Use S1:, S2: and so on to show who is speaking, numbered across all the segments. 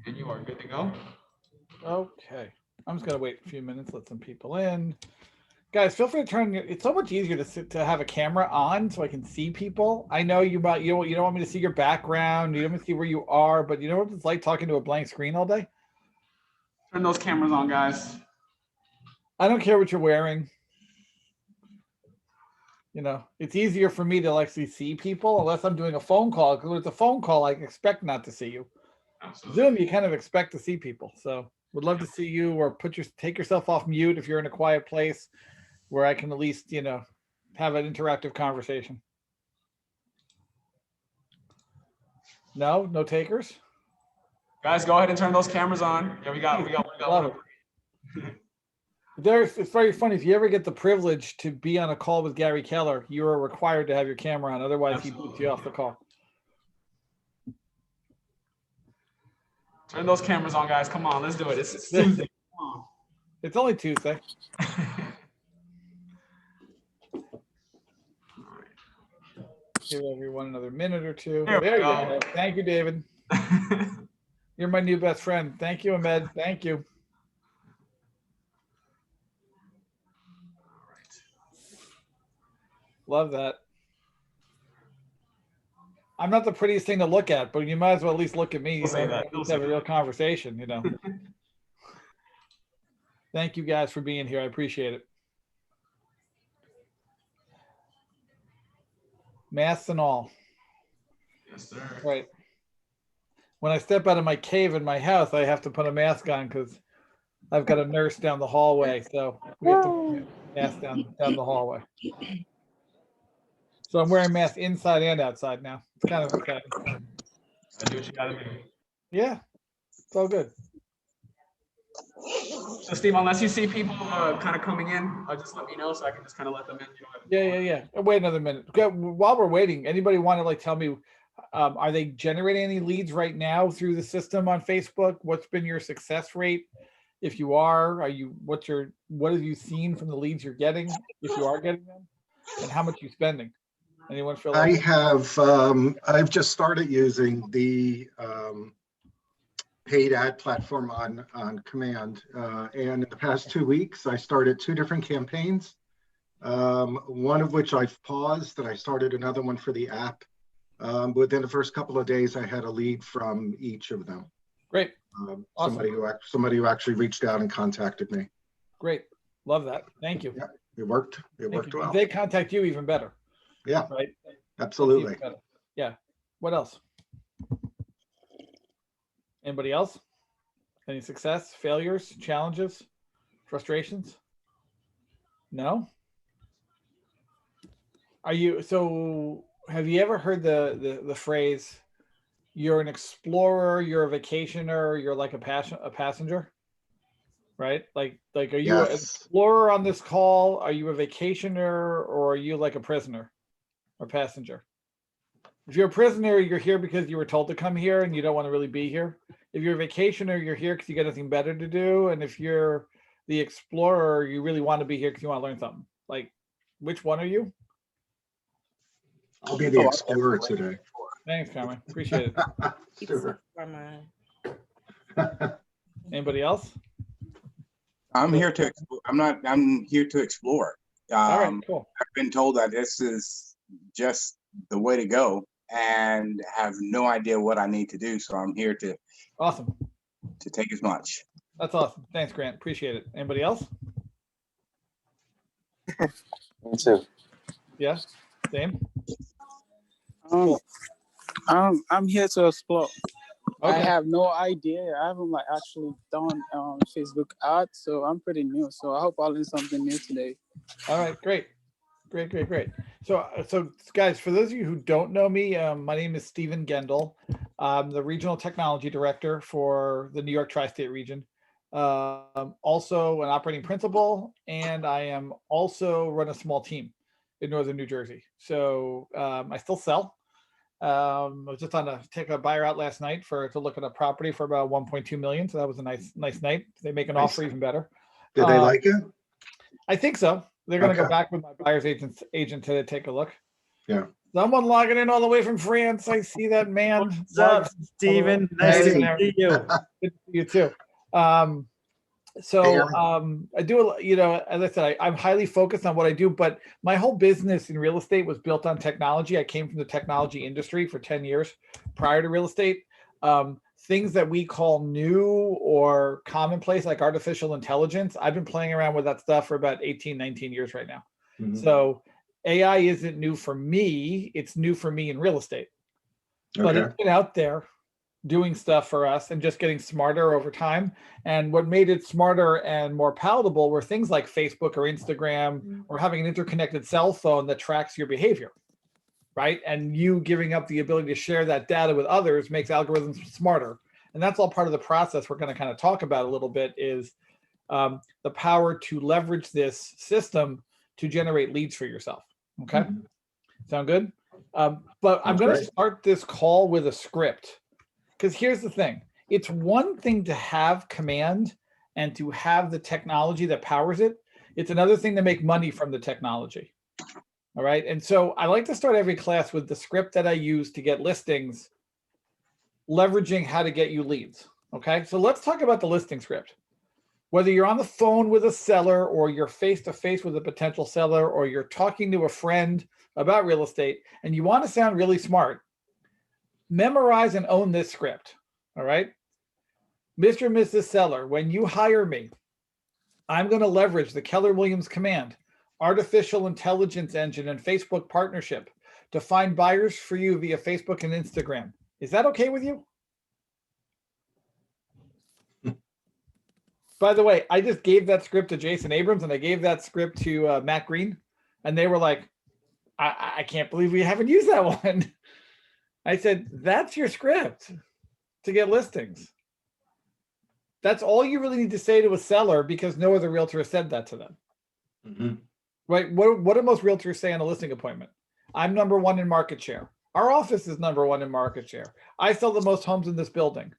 S1: And you are good to go.
S2: Okay. I'm just gonna wait a few minutes, let some people in. Guys, feel free to turn your, it's so much easier to have a camera on so I can see people. I know you don't want me to see your background, you don't want me to see where you are, but you know what it's like talking to a blank screen all day?
S1: Turn those cameras on, guys.
S2: I don't care what you're wearing. You know, it's easier for me to actually see people unless I'm doing a phone call. Because when it's a phone call, I expect not to see you.
S1: Absolutely.
S2: Zoom, you kind of expect to see people. So would love to see you, or take yourself off mute if you're in a quiet place where I can at least, you know, have an interactive conversation. No takers?
S1: Guys, go ahead and turn those cameras on. Yeah, we got
S2: Love it. It's very funny. If you ever get the privilege to be on a call with Gary Keller, you are required to have your camera on. Otherwise,
S1: Absolutely.
S2: he boots you off the call.
S1: Turn those cameras on, guys. Come on, let's do it. It's Tuesday. Come on.
S2: It's only Tuesday. Give everyone another minute or two. There you go. Thank you, David. You're my new best friend. Thank you, Ahmed. Thank you. Love that. I'm not the prettiest thing to look at, but you might as well at least look at me. You know, at least have a real conversation, you know. Thank you guys for being here. I appreciate it. Masks and all.
S1: Yes, sir.
S2: Right. When I step out of my cave in my house, I have to put a mask on because I've got a nurse down the hallway. So we have to put a mask down the hallway. So I'm wearing masks inside and outside now. It's kind of exciting.
S1: Do what you gotta do.
S2: Yeah, it's all good.
S1: So Steve, unless you see people kind of coming in, just let me know so I can just kind of let them in.
S2: Yeah. Wait another minute. Okay, while we're waiting, anybody want to tell me, are they generating any leads right now through the system on Facebook? What's been your success rate? If you are you, what have you seen from the leads you're getting, if you are getting them, and how much you spending? Anyone feel like
S3: I've just started using the paid ad platform on Command, and in the past 2 weeks I started 2 different campaigns, one of which I've paused, and I started another one for the app. Within the first couple of days I had a lead from each of them.
S2: Great. Awesome.
S3: Somebody who actually reached out and contacted me.
S2: Great. Love that. Thank you.
S3: Yeah, it worked well.
S2: If they contact you, even better.
S3: Yeah,
S2: right.
S3: Absolutely.
S2: Yeah. What else? Anybody else? Any success, failures, challenges, frustrations? No? Have you ever heard the phrase, you're an explorer, you're a vacationer, you're like a passenger? Right? Like are you an explorer on this call? Are you a vacationer, or are you like a prisoner or passenger? If you're a prisoner, you're here because you were told to come here and you don't want to really be here. If you're a vacationer, you're here because you got nothing better to do. And if you're the explorer, you really want to be here because you want to learn something. Like, which one are you?
S3: I'll be the explorer today.
S2: Thanks, Carmen. Appreciate it.
S3: Super.
S2: Anybody else?
S4: I'm here to explore.
S2: All right, cool.
S4: I've been told that this is just the way to go and have no idea what I need to do. So I'm here to take as much.
S2: That's awesome. Thanks, Grant. Appreciate it. Anybody else?
S5: Me too.
S2: Yeah, same.
S6: I'm here to explore.
S2: Okay.
S6: I have no idea. I haven't actually done Facebook ads, so I'm pretty new. So I hope I'll learn something new today.
S2: All right, great. So guys, for those of you who don't know me, my name is Stephen Gendel. I'm the Regional Technology Director for the New York Tri-State region. I'm also an operating principal, and I am also run a small team in Northern New Jersey. So I still sell. I was just on take a buyer out last night to look at a property for about 1.2 million. So that was a nice night. They make an offer even better.
S3: Did they like it?
S2: I think so. They're going to go back with my buyer's agent to take a look.
S3: Yeah.
S2: Someone logging in all the way from France. I see that man.
S5: What's up, Steven? Nice to see you.
S2: Good to see you too. I do, as I said, I'm highly focused on what I do, but my whole business in real estate was built on technology. I came from the technology industry for 10 years prior to real estate. Things that we call new or commonplace, like artificial intelligence, I've been playing around with that stuff for about 18, 19 years right now. Mm-hmm. So AI isn't new for me. It's new for me in real estate. Okay. But it's been out there doing stuff for us and just getting smarter over time. And what made it smarter and more palatable were things like Facebook or Instagram or having an interconnected cell phone that tracks your behavior, right? And you giving up the ability to share that data with others makes algorithms smarter. And that's all part of the process we're going to kind of talk about a little bit is the power to leverage this system to generate leads for yourself. Okay. Mm-hmm. Sound good? But I'm going to start this call with a script. Because here's the thing, it's one thing to have command and to have the technology that powers it. It's another thing to make money from the technology. All right. And so I like to start every class with the script that I use to get listings, leveraging how to get you leads. Okay. So let's talk about the listing script. Whether you're on the phone with a seller or you're face-to-face with a potential seller or you're talking to a friend about real estate and you want to sound really smart, memorize and own this script, all right? Mr. and Mrs. Seller, when you hire me, I'm going to leverage the Keller Williams Command, artificial intelligence engine, and Facebook partnership to find buyers for you via Facebook and Instagram. Is that okay with you? By the way, I just gave that script to Jason Abrams and I gave that script to Matt Green, and they were like, I can't believe we haven't used that one. I said, that's your script to get listings. That's all you really need to say to a seller because no other realtor has said that to them. Mm-hmm. Right? What do most realtors say on a listing appointment? I'm number one in market share. Our office is number one in market share. I sell the most homes in this building.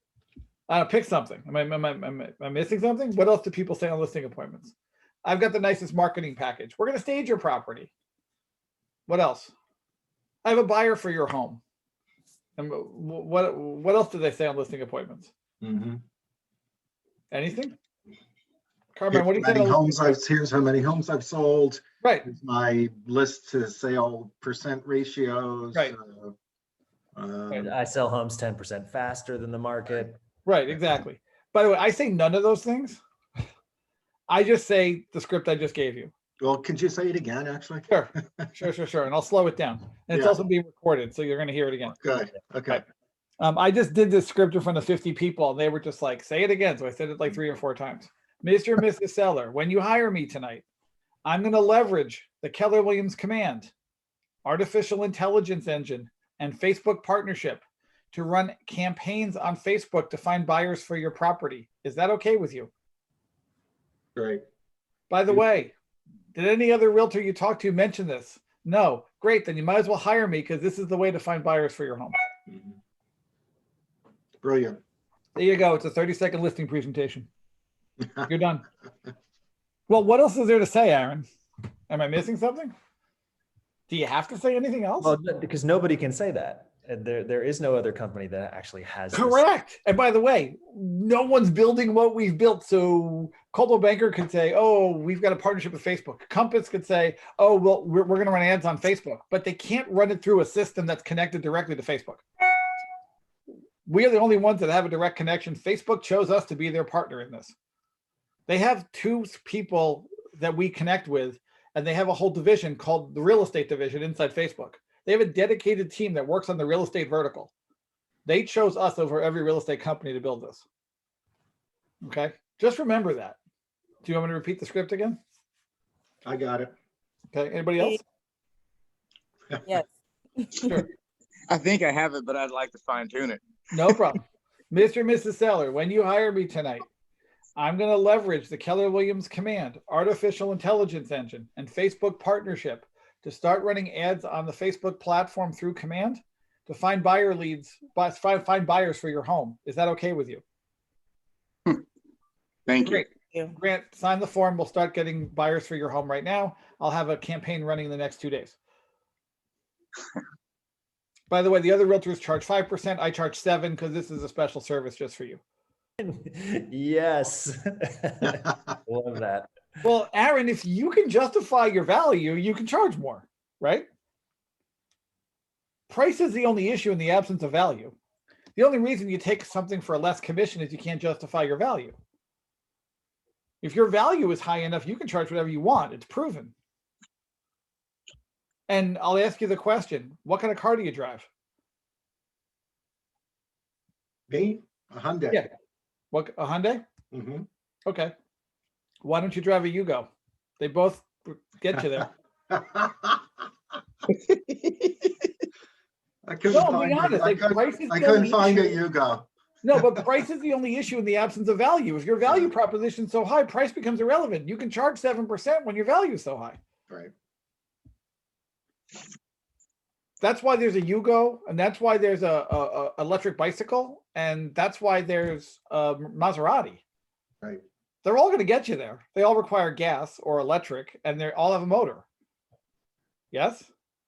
S2: Pick something. Am I missing something? What else do people say on listing appointments? I've got the nicest marketing package. We're going to stage your property. What else? I have a buyer for your home. And what else do they say on listing appointments? Mm-hmm. Anything? Carmen, what do you think?
S3: Here's how many homes I've sold.
S2: Right.
S3: Here's my list to sale percent ratios.
S2: Right.
S5: I sell homes 10% faster than the market.
S2: Right, exactly. By the way, I say none of those things. I just say the script I just gave you.
S3: Well, could you say it again, actually?
S2: Sure. And I'll slow it down. And it's also being recorded, so you're going to hear it again.
S3: Okay.
S2: I just did this script in front of 50 people, and they were just like, say it again. So I said it like 3 or 4 times. Mr. and Mrs. Seller, when you hire me tonight, I'm going to leverage the Keller Williams Command, artificial intelligence engine, and Facebook partnership to run campaigns on Facebook to find buyers for your property. Is that okay with you?
S3: Great.
S2: By the way, did any other realtor you talked to mention this? No. Great. Then you might as well hire me because this is the way to find buyers for your home.
S3: Mm-hmm. Brilliant.
S2: There you go. It's a 30-second listing presentation. You're done. Well, what else is there to say, Aaron? Am I missing something? Do you have to say anything else?
S5: Well, because nobody can say that. There is no other company that actually has
S2: correct this. And by the way, no one's building what we've built. So Coldwell Banker could say, oh, we've got a partnership with Facebook. Compass could say, oh, well, we're going to run ads on Facebook, but they can't run it through a system that's connected directly to Facebook. We are the only ones that have a direct connection. Facebook chose us to be their partner in this. They have 2 people that we connect with, and they have a whole division called the real estate division inside Facebook. They have a dedicated team that works on the real estate vertical. They chose us over every real estate company to build this. Okay. Just remember that. Do you want me to repeat the script again?
S3: I got it.
S2: Okay. Anybody else?
S7: Yes.
S2: Sure.
S4: I think I have it, but I'd like to fine tune it.
S2: No problem. Mr. and Mrs. Seller, when you hire me tonight, I'm going to leverage the Keller Williams Command, artificial intelligence engine, and Facebook partnership to start running ads on the Facebook platform through Command to find buyer leads, find buyers for your home. Is that okay with you?
S4: Thank you.
S2: Great. Grant, sign the form. We'll start getting buyers for your home right now. I'll have a campaign running in the next 2 days. By the way, the other realtors charge 5%. I charge 7% because this is a special service just for you.
S5: Yes. Love that.
S2: Well, Aaron, if you can justify your value, you can charge more, right? Price is the only issue in the absence of value. The only reason you take something for a less commission is you can't justify your value. If your value is high enough, you can charge whatever you want. It's proven. And I'll ask you the question, what kind of car do you drive?
S3: Me? A Hyundai.
S2: Yeah. What, a Hyundai?
S3: Mhm.
S2: Okay. Why don't you drive a Yugo? They both get you there.
S3: I couldn't
S2: No,
S3: find
S2: be honest,
S3: it.
S2: like, price is
S3: I
S2: the
S3: couldn't
S2: only
S3: find
S2: issue.
S3: it, you go.
S2: No, but price is the only issue in the absence of value. If your value proposition is so high, price becomes irrelevant. You can charge 7% when your value is so high.
S3: Right.
S2: That's why there's a Yugo, and that's why there's a electric bicycle, and that's why there's a Maserati.
S3: Right.
S2: They're all going to get you there. They all require gas or electric, and they all have a motor. Yes?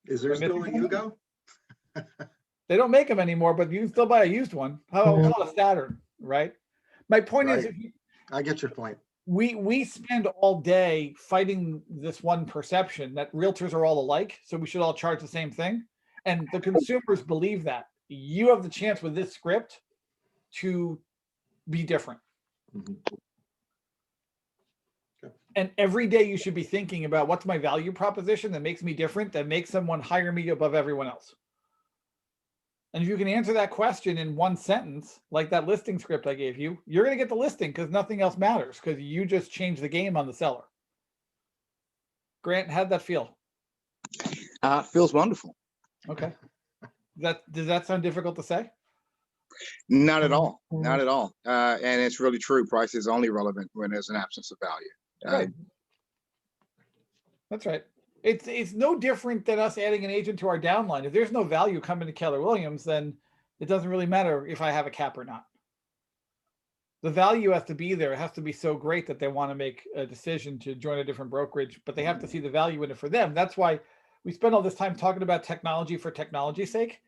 S3: Is there
S2: Am I
S3: still a
S2: missing something?
S3: Yugo?
S2: They don't make them anymore, but you can still buy a used one. How about call it a Saturn, right? My point is,
S3: Right. I get your point.
S2: we spend all day fighting this one perception that realtors are all alike, so we should all charge the same thing. And the consumers believe that. You have the chance with this script to be different.
S3: Mhm.
S2: And every day you should be thinking about what's my value proposition that makes me different, that makes someone hire me above everyone else. And if you can answer that question in one sentence, like that listing script I gave you, you're going to get the listing because nothing else matters because you just changed the game on the seller. Grant, how'd that feel?
S4: Feels wonderful.
S2: Okay. Does that sound difficult to say?
S4: Not at all. Not at all. And it's really true. Price is only relevant when there's an absence of value.
S2: Right. That's right. It's no different than us adding an agent to our downline. If there's no value coming to Keller Williams, then it doesn't really matter if I have a cap or not. The value has to be there. It has to be so great that they want to make a decision to join a different brokerage, but they have to see the value in it for them. That's why we spend all this time talking about technology for technology's sake.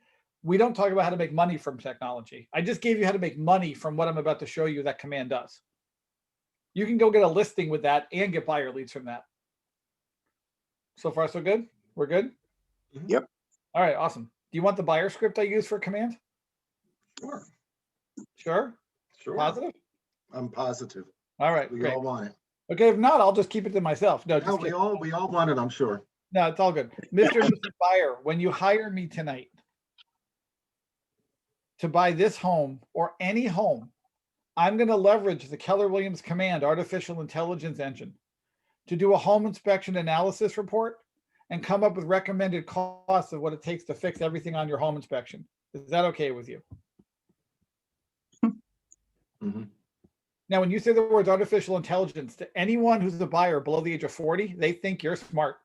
S2: We don't talk about how to make money from technology. I just gave you how to make money from what I'm about to show you that command does. You can go get a listing with that and get buyer leads from that. So far, so good? We're good?
S4: Yep.
S2: All right, awesome. Do you want the buyer script I use for command?
S3: Sure.
S2: Sure?
S3: Sure.
S2: Positive?
S3: I'm positive.
S2: All right,
S3: We
S2: great.
S3: all want it.
S2: Okay, if not, I'll just keep it to myself. No,
S3: No,
S2: just
S3: we
S2: kidding.
S3: all want it, I'm sure.
S2: No, it's all good. Mr. and Mrs. Buyer, when you hire me tonight to buy this home or any home, I'm going to leverage the Keller Williams Command artificial intelligence engine to do a home inspection analysis report and come up with recommended costs of what it takes to fix everything on your home inspection. Is that okay with you?
S3: Mhm.
S2: Now, when you say the words artificial intelligence, to anyone who's a buyer below the age of 40, they think you're smart.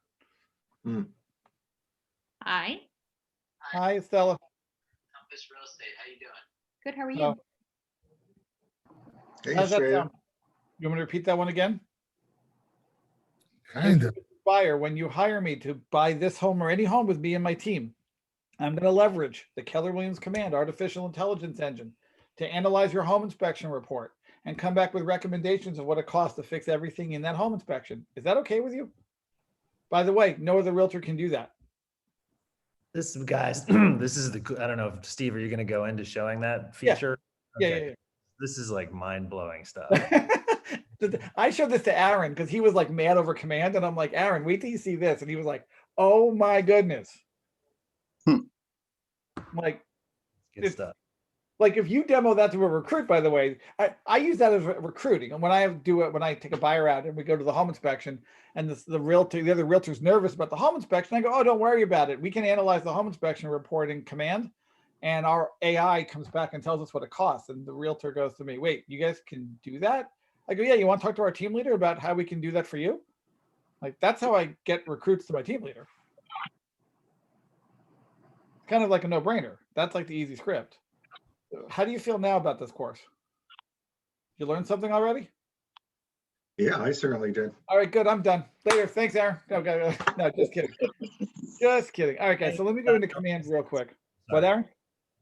S8: Hi.
S2: Hi, Stella.
S9: Compass Real Estate. How you doing?
S8: Good. How are you?
S2: Hello.
S3: Hey,
S2: How's that
S3: Shreya.
S2: sound? You want me to repeat that one again?
S10: Kind of.
S2: Buyer, when you hire me to buy this home or any home with me and my team, I'm going to leverage the Keller Williams Command artificial intelligence engine to analyze your home inspection report and come back with recommendations of what it costs to fix everything in that home inspection. Is that okay with you? By the way, no other realtor can do that.
S5: This guys, this is the, I don't know if Steve, are you going to go into showing that
S2: Yeah.
S5: feature?
S2: Yeah.
S5: This is like mind blowing stuff.
S2: I showed this to Aaron because he was like mad over command. And I'm like, Aaron, wait till you see this. And he was like, oh my goodness. Like,
S5: Good stuff.
S2: like if you demo that to a recruit, by the way, I use that as recruiting. And when I do it, when I take a buyer out and we go to the home inspection and the other realtor's nervous about the home inspection, I go, oh, don't worry about it. We can analyze the home inspection report in command and our AI comes back and tells us what it costs. And the realtor goes to me, wait, you guys can do that? I go, yeah, you want to talk to our team leader about how we can do that for you? Like, that's how I get recruits to my team leader. It's kind of like a no-brainer. That's like the easy script. How do you feel now about this course? You learned something already?
S3: Yeah, I certainly did.
S2: All right, good. I'm done. Later. Thanks, Aaron. No, just kidding. Just kidding. All right, guys. So let me go into commands real quick. What, Aaron?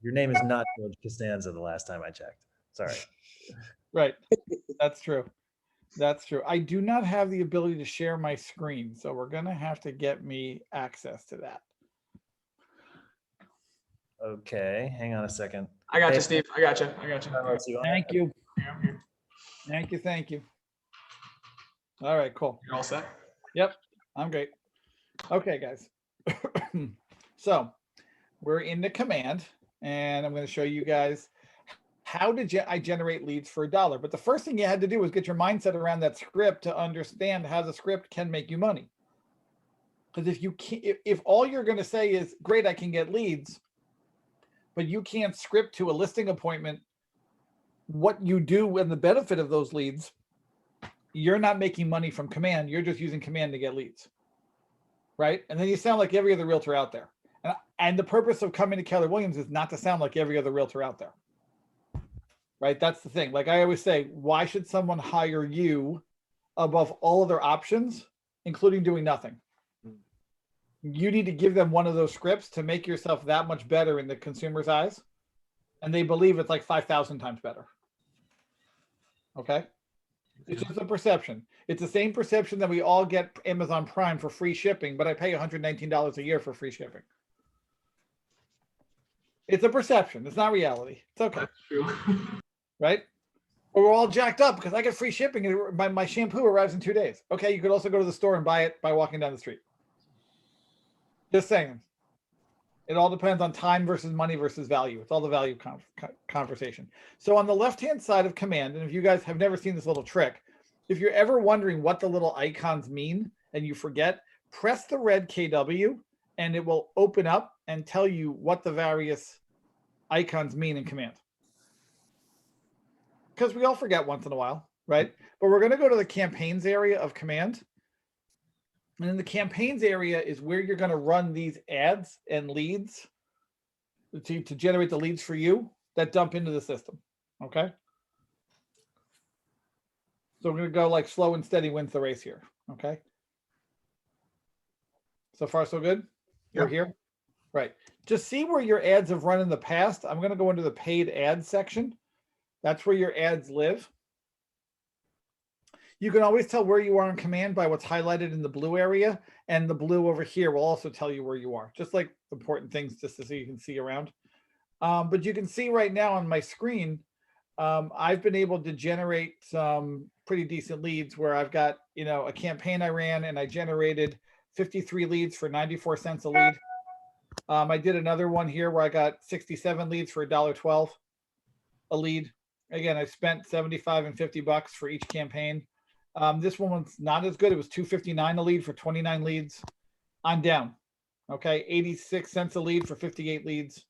S5: Your name is not George Costanza the last time I checked. Sorry.
S2: Right. That's true. That's true. I do not have the ability to share my screen, so we're going to have to get me access to that.
S5: Okay, hang on a second.
S1: I got
S5: Hey,
S1: you, Steve. I got you. I got you.
S2: Thank you.
S1: Here, I'm here.
S2: Thank you. Thank you. All right, cool.
S1: You're all set?
S2: Yep, I'm great. Okay, guys. So we're in the command, and I'm going to show you guys how I generate leads for $1. But the first thing you had to do was get your mindset around that script to understand how the script can make you money. Because if you can't, if all you're going to say is, great, I can get leads, but you can't script to a listing appointment what you do and the benefit of those leads, you're not making money from command. You're just using command to get leads, right? And then you sound like every other realtor out there. And the purpose of coming to Keller Williams is not to sound like every other realtor out there, right? That's the thing. Like I always say, why should someone hire you above all other options, including doing nothing? You need to give them one of those scripts to make yourself that much better in the consumer's eyes. And they believe it's like 5,000 times better. Okay. It's just a perception. It's the same perception that we all get Amazon Prime for free shipping, but I pay $119 a year for free shipping. It's a perception. It's not reality. It's okay.
S1: That's true.
S2: Right? But we're all jacked up because I get free shipping and my shampoo arrives in 2 days. Okay. You could also go to the store and buy it by walking down the street. Just saying. It all depends on time versus money versus value. It's all the value conversation. So on the left-hand side of command, and if you guys have never seen this little trick, if you're ever wondering what the little icons mean and you forget, press the red KW and it will open up and tell you what the various icons mean in command. Because we all forget once in a while, right? But we're going to go to the campaigns area of command. And in the campaigns area is where you're going to run these ads and leads to generate the leads for you that dump into the system. Okay. So we're going to go like slow and steady wins the race here. Okay. So far, so good. We're here. Right. Just see where your ads have run in the past. I'm going to go into the paid ads section. That's where your ads live. You can always tell where you are on command by what's highlighted in the blue area, and the blue over here will also tell you where you are, just like important things just so you can see around. But you can see right now on my screen, I've been able to generate some pretty decent leads where I've got, you know, a campaign I ran and I generated 53 leads for 94 cents a lead. I did another one here where I got 67 leads for $1.12 a lead. Again, I spent 75 and 50 bucks for each campaign. This one was not as good. It was $2.59 a lead for 29 leads. On down. Okay, 86 cents a lead for 58 leads,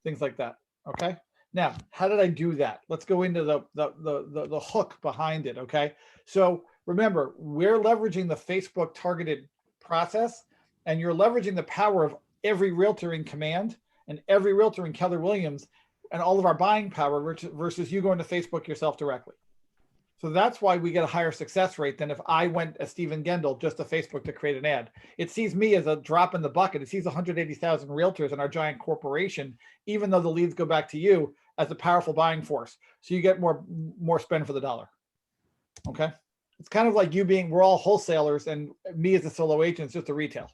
S2: things like that. Okay. Now, how did I do that? Let's go into the hook behind it. Okay. So remember, we're leveraging the Facebook targeted process, and you're leveraging the power of every realtor in command and every realtor in Keller Williams and all of our buying power versus you going to Facebook yourself directly. So that's why we get a higher success rate than if I went as Stephen Gendel just to Facebook to create an ad. It sees me as a drop in the bucket. It sees 180,000 realtors in our giant corporation, even though the leads go back to you as a powerful buying force. So you get more spend for the dollar. Okay. It's kind of like you being, we're all wholesalers and me as a solo agent is just a retail.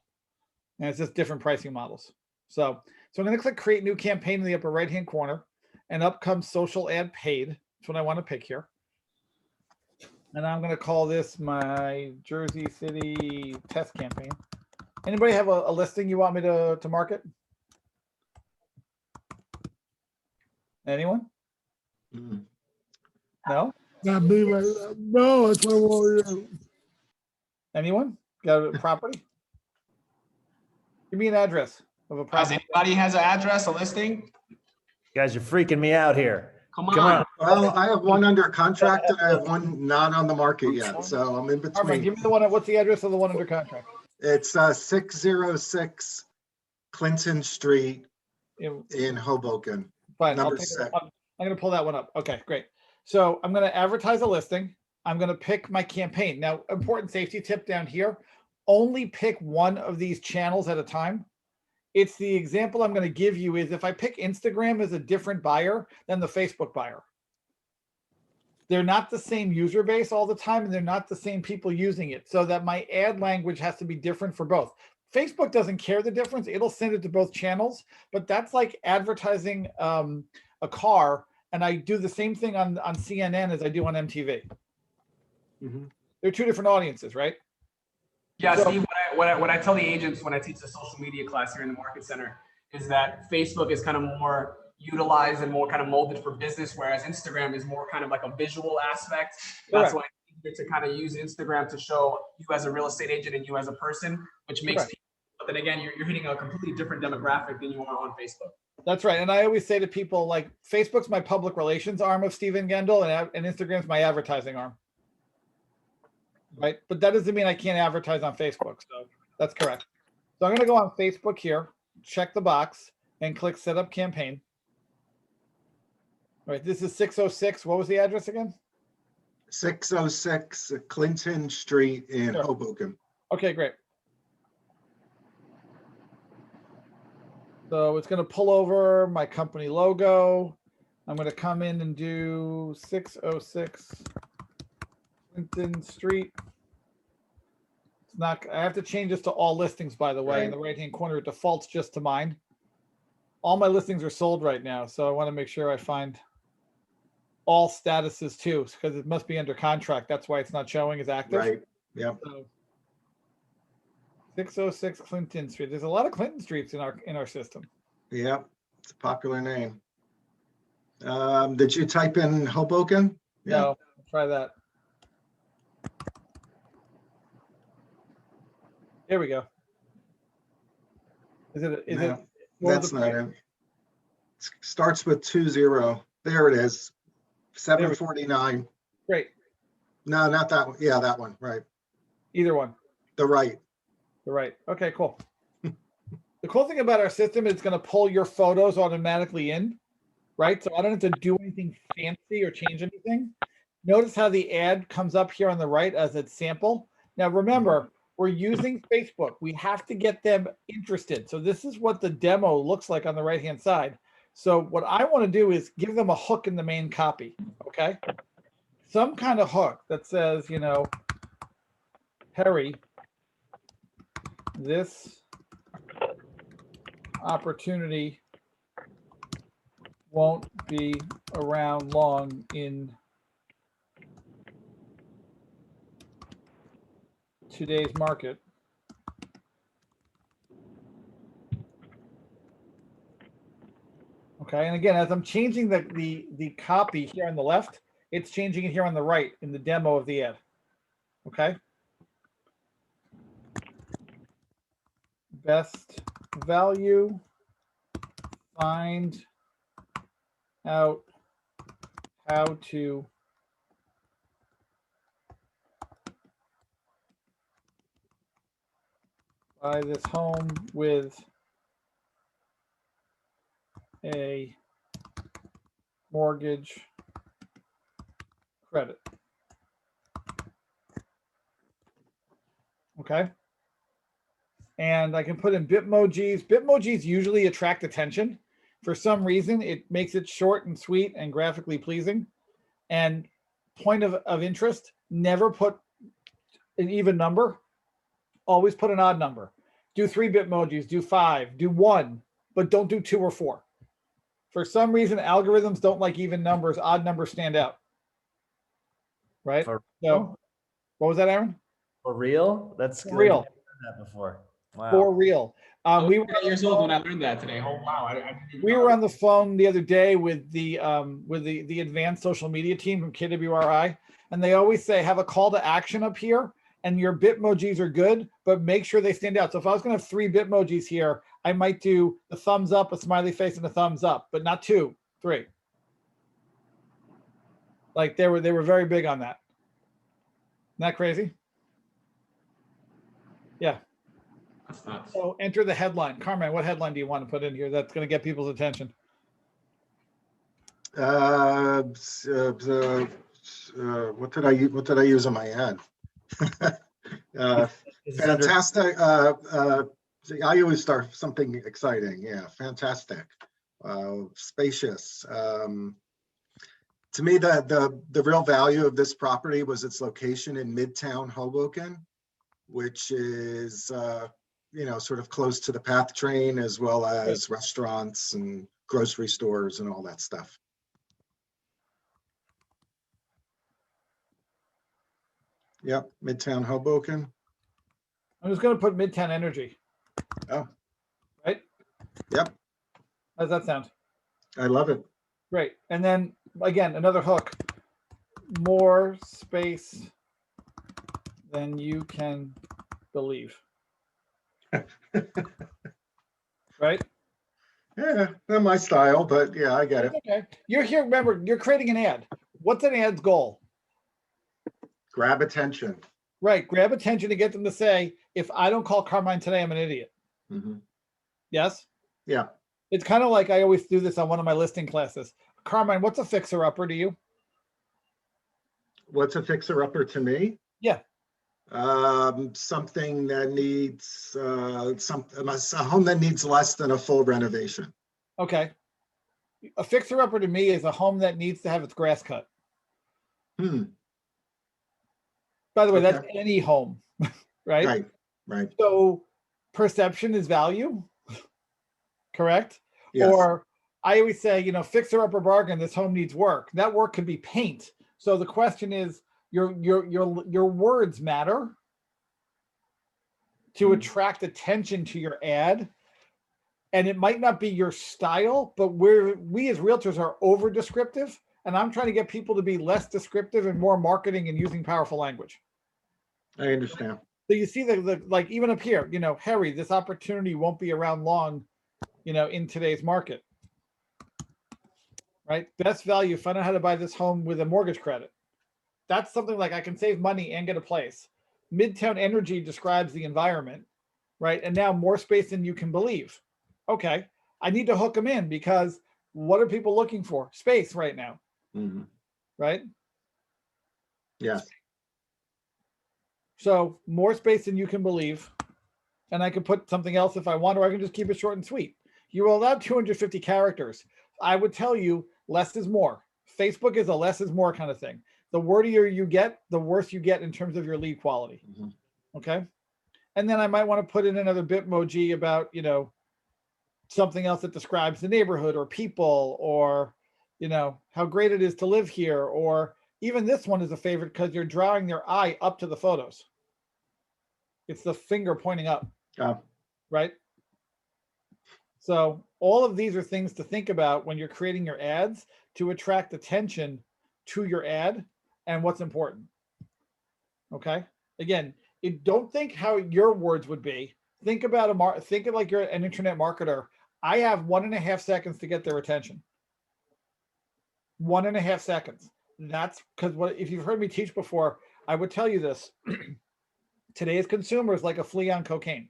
S2: And it's just different pricing models. So I'm going to click create new campaign in the upper right-hand corner, and up comes social ad paid. That's what I want to pick here. And I'm going to call this my Jersey City test campaign. Anybody have a listing you want me to market? Anyone? No?
S8: Not me right now. No, it's my warrior.
S2: Anyone? Got a property? Give me an address of a
S1: Guys,
S2: property.
S1: anybody has an address, a listing?
S5: Guys, you're freaking me out here.
S1: Come on.
S5: Come on.
S3: Well, I have one under contract and I have one not on the market yet, so I'm in
S2: All right,
S3: between.
S2: give me the one. What's the address of the one under contract?
S3: It's 606 Clinton Street in Hoboken.
S2: Fine.
S3: Number
S2: I'm going to pull that one up. Okay, great. So I'm going to advertise a listing. I'm going to pick my campaign. Now, important safety tip down here, only pick one of these channels at a time. It's the example I'm going to give you is if I pick Instagram as a different buyer than the Facebook buyer. They're not the same user base all the time, and they're not the same people using it. So that my ad language has to be different for both. Facebook doesn't care the difference. It'll send it to both channels, but that's like advertising a car. And I do the same thing on CNN as I do on MTV.
S3: Mhm.
S2: They're two different audiences, right?
S1: Yeah,
S2: So-
S1: Steve, what I tell the agents when I teach the social media class here in the Market Center is that Facebook is kind of more utilized and more kind of molded for business, whereas Instagram is more kind of like a visual aspect. That's why it's easier to kind of use Instagram to show you as a real estate agent and you as a person, which makes people, but then again, you're hitting a completely different demographic than you are on Facebook.
S2: That's right. And I always say to people, like, Facebook's my public relations arm of Stephen Gendel, and Instagram's my advertising arm. Right? But that doesn't mean I can't advertise on Facebook. So that's correct. So I'm going to go on Facebook here, check the box, and click Set Up Campaign. All right, this is 606. What was the address again?
S3: 606 Clinton Street in Hoboken.
S2: Okay, great. So it's going to pull over my company logo. I'm going to come in and do 606 Clinton Street. It's not, I have to change this to all listings, by the way. In the right-hand corner, it defaults just to mine. All my listings are sold right now, so I want to make sure I find all statuses too, because it must be under contract. That's why it's not showing as active.
S3: Right. Yep.
S2: So 606 Clinton Street. There's a lot of Clinton Streets in our system.
S3: Yep. It's a popular name. Did you type in Hoboken? Yeah.
S2: No, try that. Here we go. Is it?
S3: No, that's not it. It starts with 20. There it is. 749.
S2: Great.
S3: No, not that one. Yeah, that one. Right.
S2: Either one.
S3: The right.
S2: The right. Okay, cool. The cool thing about our system is it's going to pull your photos automatically in, right? So I don't have to do anything fancy or change anything. Notice how the ad comes up here on the right as its sample. Now, remember, we're using Facebook. We have to get them interested. So this is what the demo looks like on the right-hand side. So what I want to do is give them a hook in the main copy, okay? Some kind of hook that says, you know, Harry, this opportunity won't be around long in today's market. Okay, and again, as I'm changing the copy here on the left, it's changing it here on the right in the demo of the ad. Okay. Best value, find out how to buy this home with a mortgage credit. Okay. And I can put in Bitmojis. Bitmojis usually attract attention. For some reason, it makes it short and sweet and graphically pleasing. And point of interest, never put an even number. Always put an odd number. Do 3 Bitmojis, do 5, do 1, but don't do 2 or 4. For some reason, algorithms don't like even numbers. Odd numbers stand out. Right? So, what was that, Aaron?
S5: For real? That's good.
S2: For real.
S5: I've never heard that before. Wow.
S2: For real.
S1: We were 8 years old when I learned that today. Oh wow!
S2: We were on the phone the other day with the advanced social media team from KWRI, and they always say have a call to action up here, and your Bitmojis are good, but make sure they stand out. So if I was going to have 3 Bitmojis here, I might do a thumbs up, a smiley face, and a thumbs up, but not 2, 3. Like they were very big on that. Isn't that crazy? Yeah. So enter the headline. Carmen, what headline do you want to put in here that's going to get people's attention?
S3: What did I use on my ad? Fantastic. See, I always start something exciting. Yeah, fantastic. Spacious. To me, the real value of this property was its location in Midtown Hoboken, which is sort of close to the PATH train, as well as restaurants and grocery stores and all that stuff. Yep, Midtown Hoboken.
S2: I'm just going to put Midtown Energy.
S3: Oh,
S2: right.
S3: Yep.
S2: How's that sound?
S3: I love it.
S2: Great. And then again, another hook. More space than you can believe. Right?
S3: Yeah, not my style, but yeah, I get it.
S2: Okay. You're here. Remember, you're creating an ad. What's an ad's goal?
S3: Grab attention.
S2: Right. Grab attention to get them to say, if I don't call Carmine today, I'm an idiot.
S3: Mm-hmm.
S2: Yes?
S3: Yeah.
S2: It's kind of like I always do this on one of my listing classes. Carmine, what's a fixer-upper to you?
S3: What's a fixer-upper to me?
S2: Yeah.
S3: Something that needs a home that needs less than a full renovation.
S2: Okay. A fixer-upper to me is a home that needs to have its grass cut. By the way, that's any home, right?
S3: Right.
S2: So perception is value, correct?
S3: Yes.
S2: Or I always say, fixer-upper bargain, this home needs work. That work could be paint. So the question is, your words matter to attract attention to your ad. And it might not be your style, but we as realtors are over descriptive. And I'm trying to get people to be less descriptive and more marketing and using powerful language.
S3: I understand.
S2: So you see the like even up here, Harry, this opportunity won't be around long, in today's market. Right? Best value, find out how to buy this home with a mortgage credit. That's something like I can save money and get a place. Midtown Energy describes the environment, right? And now more space than you can believe. Okay, I need to hook them in because what are people looking for? Space right now, right?
S3: Yes.
S2: So more space than you can believe. And I can put something else if I want, or I can just keep it short and sweet. You will allow 250 characters. I would tell you less is more. Facebook is a less is more kind of thing. The wordier you get, the worse you get in terms of your lead quality. Okay. And then I might want to put in another Bitmoji about, something else that describes the neighborhood or people or, how great it is to live here. Or even this one is a favorite because you're drawing their eye up to the photos. It's the finger pointing up. Right. So all of these are things to think about when you're creating your ads to attract attention to your ad and what's important. Okay. Again, don't think how your words would be. Think about think of like you're an internet marketer. I have 1.5 seconds to get their attention. 1.5 seconds. That's because if you've heard me teach before, I would tell you this. Today's consumer is like a flea on cocaine.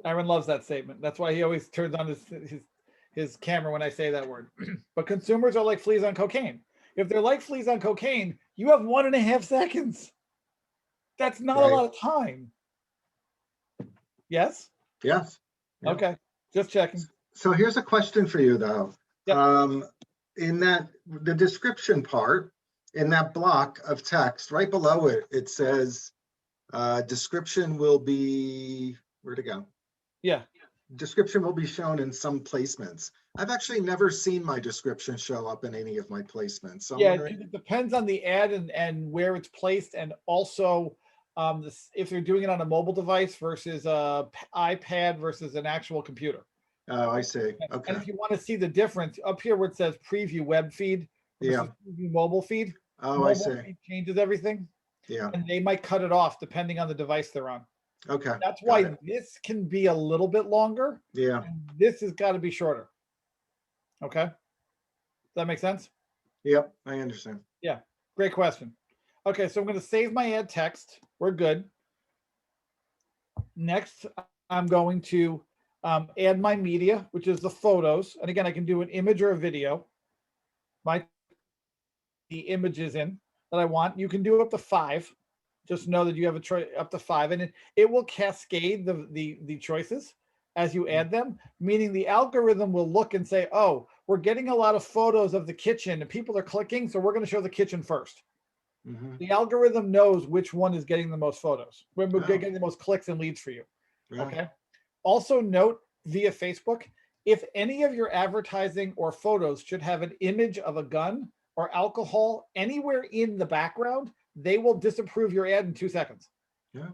S2: Aaron loves that statement. That's why he always turns on his camera when I say that word. But consumers are like fleas on cocaine. If they're like fleas on cocaine, you have 1.5 seconds. That's not a lot of time. Yes?
S3: Yes.
S2: Yeah. Okay. Just checking.
S3: So here's a question for you though. Yep. In the description part, in that block of text, right below it, it says description will be, where'd it go?
S2: Yeah.
S3: Description will be shown in some placements. I've actually never seen my description show up in any of my placements. So
S2: it depends on the ad and where it's placed, and also if they're doing it on a mobile device versus a iPad versus an actual computer.
S3: Oh, I see. Okay.
S2: And if you want to see the difference up here where it says preview web feed versus preview mobile feed.
S3: Oh,
S2: mobile
S3: I see.
S2: Feed changes everything.
S3: Yeah.
S2: And they might cut it off depending on the device they're on.
S3: Okay.
S2: That's why this can be a little bit longer.
S3: Yeah.
S2: And this has got to be shorter. Okay. Does that make sense?
S3: Yep, I understand.
S2: Yeah. Great question. Okay, so I'm going to save my ad text. We're good. Next, I'm going to add my media, which is the photos. And again, I can do an image or a video. The images in that I want. You can do up to 5. Just know that you have a choice up to 5, and it will cascade the choices as you add them, meaning the algorithm will look and say, oh, we're getting a lot of photos of the kitchen and people are clicking, so we're going to show the kitchen first. The algorithm knows which one is getting the most photos. We're getting the most clicks and leads for you. Okay. Also note via Facebook, if any of your advertising or photos should have an image of a gun or alcohol anywhere in the background, they will disapprove your ad in 2 seconds.
S3: Yeah.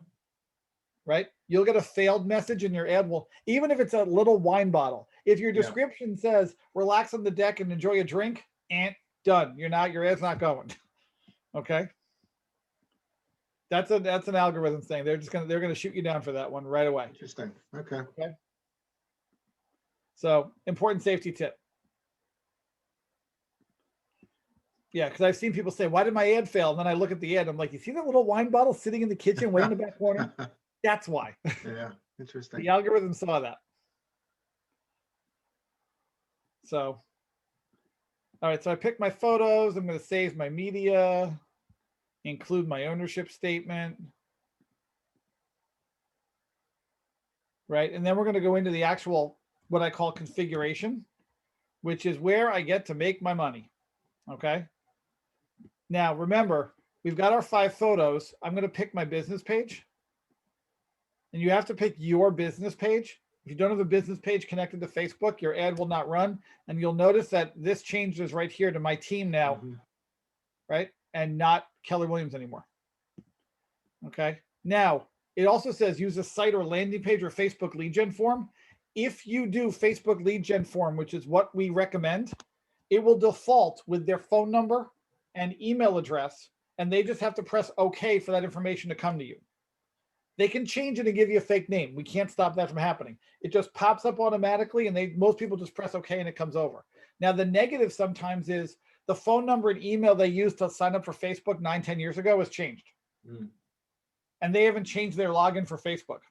S2: Right? You'll get a failed message and your ad will, even if it's a little wine bottle. If your description says relax on the deck and enjoy a drink, and done. Your ad's not going. Okay. That's an algorithm thing. They're gonna shoot you down for that one right away.
S3: Interesting. Okay.
S2: Okay. So important safety tip. Yeah, because I've seen people say, why did my ad fail? And then I look at the ad, I'm like, you see that little wine bottle sitting in the kitchen way in the back corner? That's why.
S3: Yeah, interesting.
S2: The algorithm saw that. So, all right, so I picked my photos. I'm going to save my media, include my ownership statement. Right, and then we're going to go into the actual, what I call configuration, which is where I get to make my money. Okay. Now, remember, we've got our 5 photos. I'm going to pick my business page. And you have to pick your business page. If you don't have a business page connected to Facebook, your ad will not run. And you'll notice that this changes right here to my team now, right? And not Keller Williams anymore. Okay. Now, it also says use a site or landing page or Facebook lead gen form. If you do Facebook lead gen form, which is what we recommend, it will default with their phone number and email address, and they just have to press OK for that information to come to you. They can change it and give you a fake name. We can't stop that from happening. It just pops up automatically, and most people just press OK and it comes over. Now, the negative sometimes is the phone number and email they used to sign up for Facebook 9-10 years ago has changed. And they haven't changed their login for Facebook.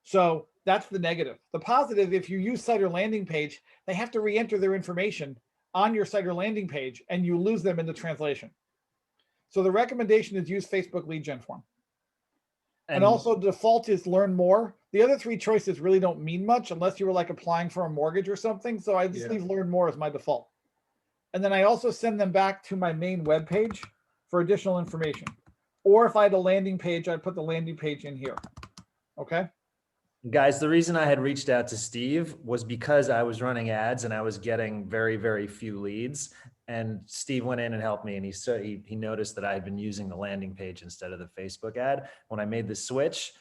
S2: So that's the negative. The positive, if you use site or landing page, they have to re-enter their information on your site or landing page, and you lose them in the translation. So the recommendation is use Facebook lead gen form. And also default is learn more. The other 3 choices really don't mean much unless you were like applying for a mortgage or something. So I just leave learn more as my default. And then I also send them back to my main web page for additional information. Or if I had a landing page, I'd put the landing page in here. Okay.
S5: Guys, the reason I had reached out to Steve was because I was running ads and I was getting very, very few leads. And Steve went in and helped me, and he noticed that I had been using the landing page instead of the Facebook ad. When I made the switch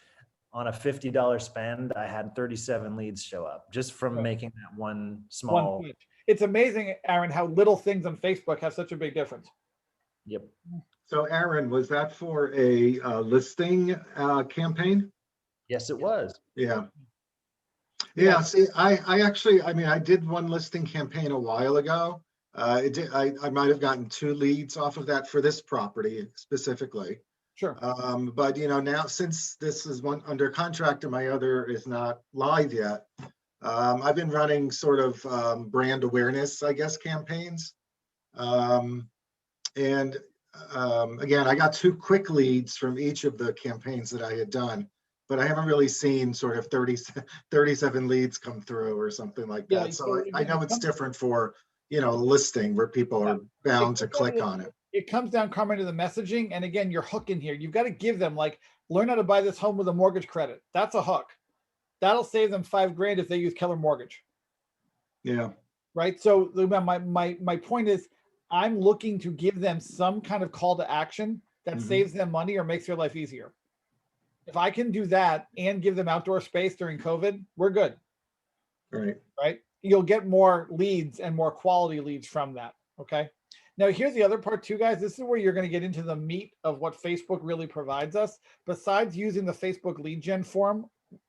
S5: on a $50 spend, I had 37 leads show up just from making that one small.
S2: It's amazing, Aaron, how little things on Facebook have such a big difference.
S5: Yep.
S3: So Aaron, was that for a listing campaign?
S5: Yes, it was.
S3: Yeah. Yeah. See, I did one listing campaign a while ago. I might have gotten 2 leads off of that for this property specifically.
S2: Sure.
S3: But now since this is one under contract and my other is not live yet, I've been running sort of brand awareness, I guess, campaigns. Again, I got 2 quick leads from each of the campaigns that I had done, but I haven't really seen sort of 37 leads come through or something like that. Yeah, so I know it's different for, listing where people are bound to click on it.
S2: It comes down, Carmen, to the messaging. And again, your hook in here, you've got to give them like, learn how to buy this home with a mortgage credit. That's a hook. That'll save them $5,000 if they use Keller Mortgage.
S3: Yeah.
S2: Right. So my point is, I'm looking to give them some kind of call to action that saves them money or makes their life easier. If I can do that and give them outdoor space during COVID, we're good.
S3: Right.
S2: Right. You'll get more leads and more quality leads from that. Okay. Now, here's the other part too, guys. This is where you're going to get into the meat of what Facebook really provides us. Besides using the Facebook lead gen form,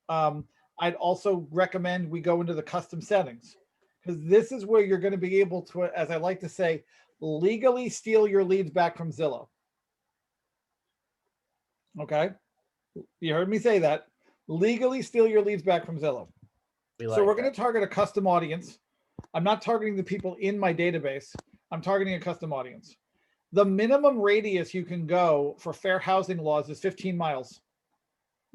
S2: I'd also recommend we go into the custom settings, because this is where you're going to be able to, as I like to say, legally steal your leads back from Zillow. Okay. You heard me say that. Legally steal your leads back from Zillow. So we're going to target a custom audience. I'm not targeting the people in my database. I'm targeting a custom audience. The minimum radius you can go for fair housing laws is 15 miles.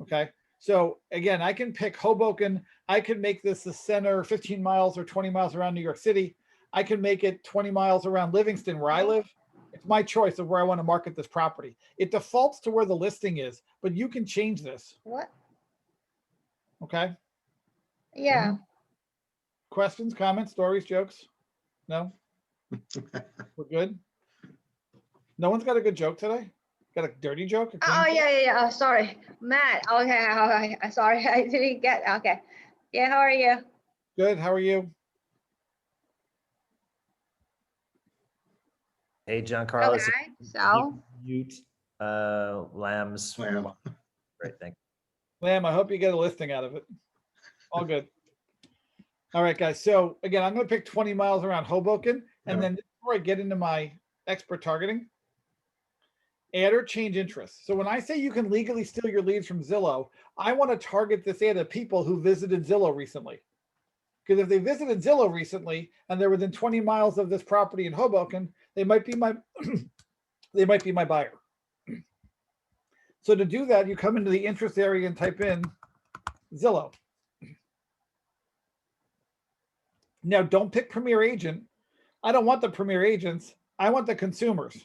S2: Okay. So again, I can pick Hoboken. I can make this the center 15 miles or 20 miles around New York City. I can make it 20 miles around Livingston where I live. It's my choice of where I want to market this property. It defaults to where the listing is, but you can change this.
S10: What?
S2: Okay.
S10: Yeah.
S2: Questions, comments, stories, jokes? No? We're good? No one's got a good joke today? Got a dirty joke? A clean
S10: Oh,
S2: joke?
S10: yeah. Oh, sorry. Matt. Okay. Sorry. I didn't get. Okay. Yeah. How are you?
S2: Good. How are you?
S5: Hey, John Carlos.
S10: Okay. So.
S5: Mute Lamb's.
S3: Lamb.
S5: Great, thank you.
S2: Lamb, I hope you get a listing out of it. All good. All right, guys. So again, I'm going to pick 20 miles around Hoboken. And then before I get into my expert targeting, add or change interests. So when I say you can legally steal your leads from Zillow, I want to target this ad at people who visited Zillow recently. Because if they visited Zillow recently and they're within 20 miles of this property in Hoboken, they might be my buyer. So to do that, you come into the interest area and type in Zillow. Now, don't pick Premier Agent. I don't want the Premier Agents. I want the consumers.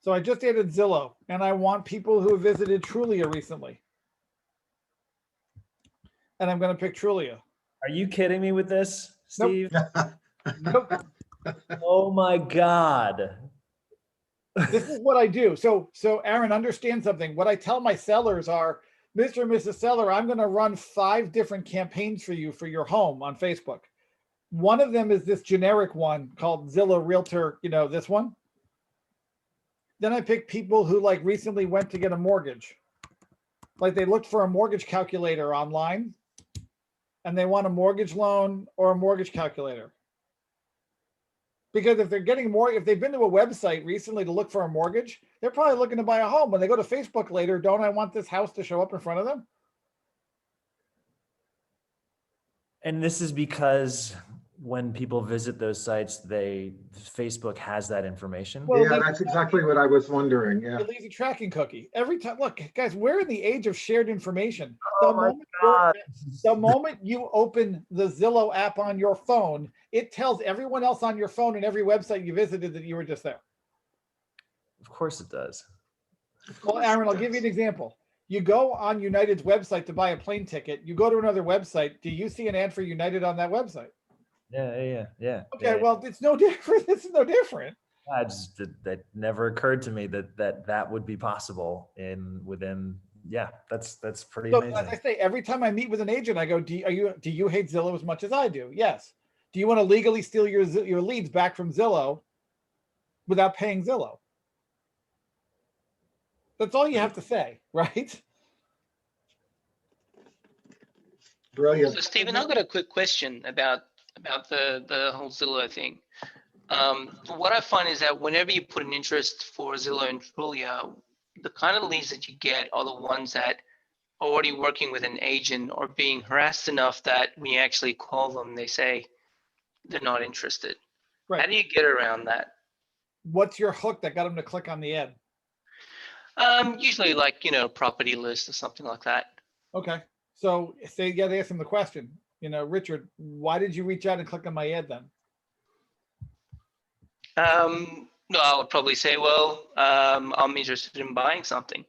S2: So I just added Zillow, and I want people who visited Trulia recently. And I'm going to pick Trulia.
S5: Are you kidding me with this, Steve?
S2: Nope.
S5: Oh my God.
S2: This is what I do. So Aaron, understand something. What I tell my sellers are, Mr. and Mrs. Seller, I'm going to run 5 different campaigns for you for your home on Facebook. One of them is this generic one called Zillow Realtor, this one. Then I pick people who like recently went to get a mortgage. Like they looked for a mortgage calculator online and they want a mortgage loan or a mortgage calculator. Because if they're getting more, if they've been to a website recently to look for a mortgage, they're probably looking to buy a home. When they go to Facebook later, don't I want this house to show up in front of them?
S5: And this is because when people visit those sites, Facebook has that information.
S2: Well,
S3: Yeah, that's exactly what I was wondering. Yeah.
S2: It leaves a tracking cookie every time. Look, guys, we're in the age of shared information.
S5: Oh
S2: The moment you open the Zillow app on your phone, it tells everyone else on your phone and every website you visited that you were just there.
S5: Of course it does.
S2: Well, Aaron, I'll give you an example. You go on United's website to buy a plane ticket. You go to another website. Do you see an ad for United on that website?
S5: Yeah.
S2: Okay, well, it's no different. This is no different.
S5: That never occurred to me that would be possible within. Yeah, that's pretty amazing.
S2: As I say, every time I meet with an agent, I go, do you hate Zillow as much as I do? Yes. Do you want to legally steal your leads back from Zillow without paying Zillow? That's all you have to say, right?
S3: Brilliant.
S9: So Stephen, I've got a quick question about the whole Zillow thing. What I find is that whenever you put an interest for Zillow and Trulia, the kind of leads that you get are the ones that are already working with an agent or being harassed enough that when you actually call them, they say they're not interested.
S2: Right.
S9: How do you get around that?
S2: What's your hook that got them to click on the ad?
S9: Usually like, property list or something like that.
S2: Okay. So you got to ask them the question, Richard, why did you reach out and click on my ad then?
S9: No, I would probably say, well, I'm interested in buying something.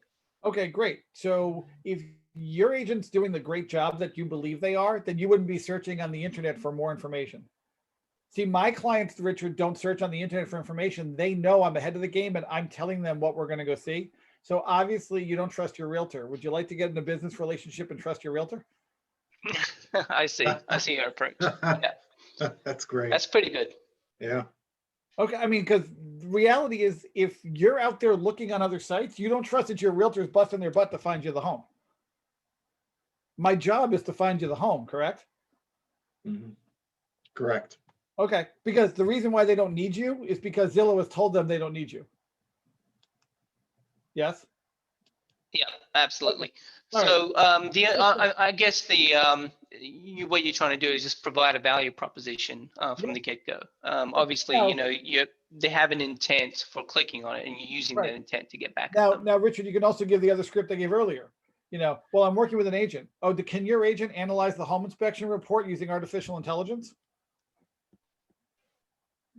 S2: Okay, great. So if your agent's doing the great job that you believe they are, then you wouldn't be searching on the internet for more information. See, my clients, Richard, don't search on the internet for information. They know I'm ahead of the game and I'm telling them what we're going to go see. So obviously you don't trust your realtor. Would you like to get in a business relationship and trust your realtor?
S9: I see your approach. Yeah.
S3: That's great.
S9: That's pretty good.
S3: Yeah.
S2: Okay, I mean, because the reality is if you're out there looking on other sites, you don't trust that your realtor's busting their butt to find you the home. My job is to find you the home, correct?
S3: Mm-hmm. Correct.
S2: Okay, because the reason why they don't need you is because Zillow has told them they don't need you. Yes?
S9: Yeah, absolutely.
S2: All
S9: So I guess the what you're trying to do is just provide a value proposition from the get-go. Obviously,
S2: Now-
S9: you know, they have an intent for clicking on it, and you're using
S2: Right.
S9: that intent to get back.
S2: Now, Richard, you can also give the other script I gave earlier. You know, well, I'm working with an agent. Oh, can your agent analyze the home inspection report using artificial intelligence?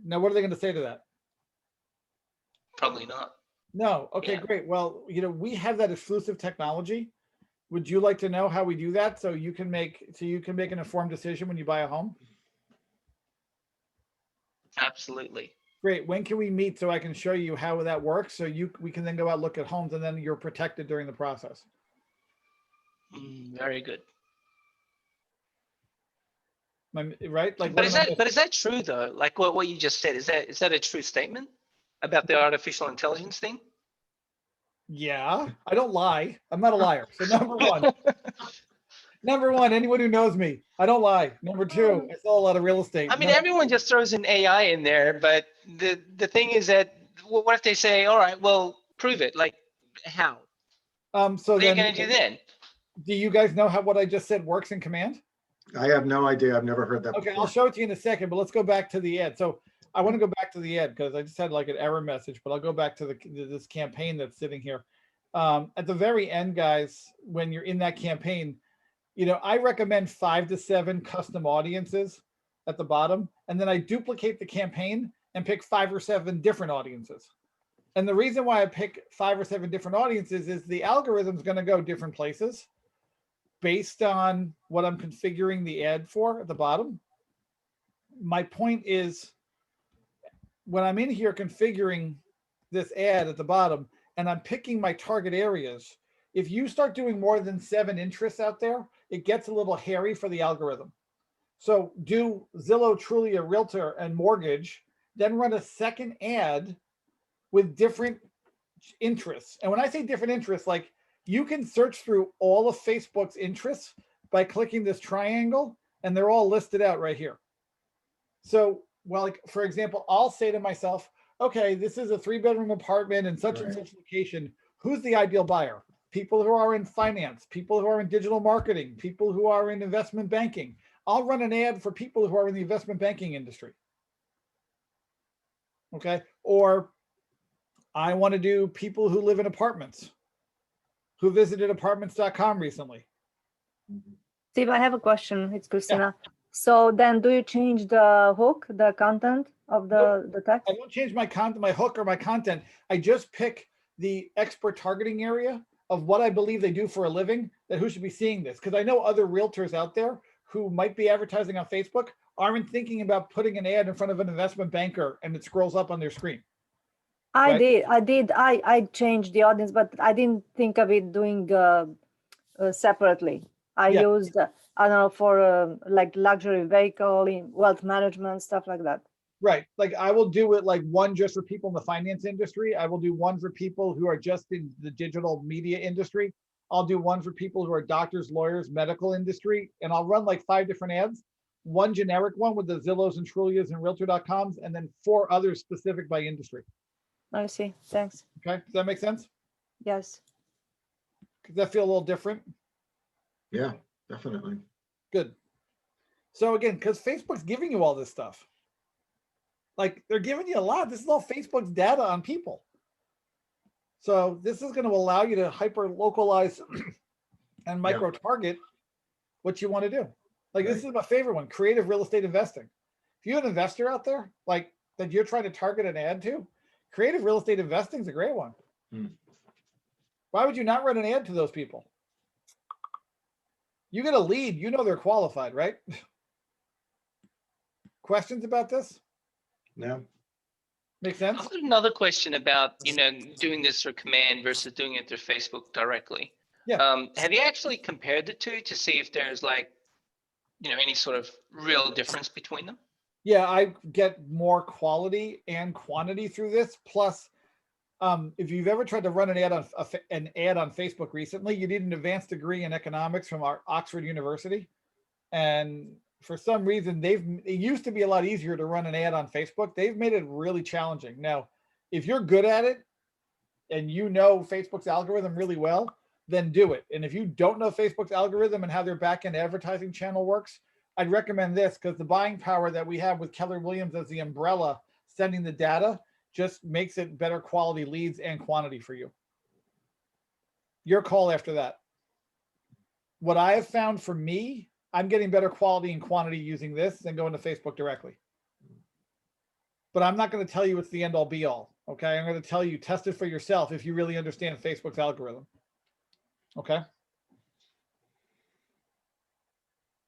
S2: Now, what are they going to say to that?
S9: Probably not.
S2: No. Okay,
S9: Yeah.
S2: great. Well, you know, we have that exclusive technology. Would you like to know how we do that so you can make an informed decision when you buy a home?
S9: Absolutely.
S2: Great. When can we meet so I can show you how that works? So we can then go out, look at homes, and then you're protected during the process.
S9: Very good.
S2: Right? Like,
S9: But is that true though? Like what you just said, is that a true statement about the artificial intelligence thing?
S2: Yeah, I don't lie. I'm not a liar. So number one, anyone who knows me, I don't lie. Number two, I sell a lot of real estate.
S9: I mean, everyone just throws an AI in there, but the thing is that what if they say, all right, well, prove it? Like how?
S2: So
S9: what are you going to do then?
S2: Do you guys know how what I just said works in Command?
S3: I have no idea. I've never heard that
S2: Okay,
S3: before.
S2: I'll show it to you in a second, but let's go back to the ad. So I want to go back to the ad because I just had like an error message, but I'll go back to this campaign that's sitting here. At the very end, guys, when you're in that campaign, you know, I recommend 5 to 7 custom audiences at the bottom, and then I duplicate the campaign and pick 5 or 7 different audiences. And the reason why I pick 5 or 7 different audiences is the algorithm's going to go different places based on what I'm configuring the ad for at the bottom. My point is, when I'm in here configuring this ad at the bottom and I'm picking my target areas, if you start doing more than 7 interests out there, it gets a little hairy for the algorithm. So do Zillow, Trulia, Realtor, and Mortgage, then run a second ad with different interests. And when I say different interests, like you can search through all of Facebook's interests by clicking this triangle, and they're all listed out right here. So, well, like for example, I'll say to myself, okay, this is a 3-bedroom apartment in such and such location. Who's the ideal buyer? People who are in finance, people who are in digital marketing, people who are in investment banking. I'll run an ad for people who are in the investment banking industry. Okay. Or I want to do people who live in apartments, who visited apartments.com recently.
S7: Steve, I have a question. It's Christina. Yeah. So then do you change the hook, the content of the text?
S2: I don't change my content, my hook or my content. I just pick the expert targeting area of what I believe they do for a living, that who should be seeing this. Because I know other realtors out there who might be advertising on Facebook aren't thinking about putting an ad in front of an investment banker and it scrolls up on their screen.
S7: I changed the audience, but I didn't think of it doing separately. I used, I don't know, for like luxury vehicle, in wealth management, stuff like that.
S2: Right. Like I will do it like one just for people in the finance industry. I will do one for people who are just in the digital media industry. I'll do one for people who are doctors, lawyers, medical industry. And I'll run like 5 different ads. One generic one with the Zillows and Trulias and Realtor.coms, and then 4 others specific by industry.
S7: I see. Thanks.
S2: Okay. Does that make sense?
S7: Yes.
S2: Does that feel a little different?
S3: Yeah, definitely.
S2: Good. So again, because Facebook's giving you all this stuff. Like they're giving you a lot. This is all Facebook's data on people. So this is going to allow you to hyper localize and micro target what you want to do. Like this is my favorite one, creative real estate investing. If you're an investor out there, like that you're trying to target an ad to, creative real estate investing is a great one. Why would you not run an ad to those people? You get a lead, you know they're qualified, right? Questions about this?
S3: No.
S2: Make sense?
S9: I've got another question about, you know, doing this through Command versus doing it through Facebook directly.
S2: Yeah.
S9: Have you actually compared the two to see if there's like, you know, any sort of real difference between them?
S2: Yeah, I get more quality and quantity through this. Plus, if you've ever tried to run an ad on Facebook recently, you need an advanced degree in economics from our Oxford University, and for some reason it used to be a lot easier to run an ad on Facebook. They've made it really challenging. Now, if you're good at it and you know Facebook's algorithm really well, then do it. And if you don't know Facebook's algorithm and how their back-end advertising channel works, I'd recommend this, because the buying power that we have with Keller Williams as the umbrella sending the data just makes it better quality leads and quantity for you. Your call after that. What I have found for me, I'm getting better quality and quantity using this than going to Facebook directly. But I'm not going to tell you it's the end all be all. Okay. I'm going to tell you, test it for yourself if you really understand Facebook's algorithm. Okay.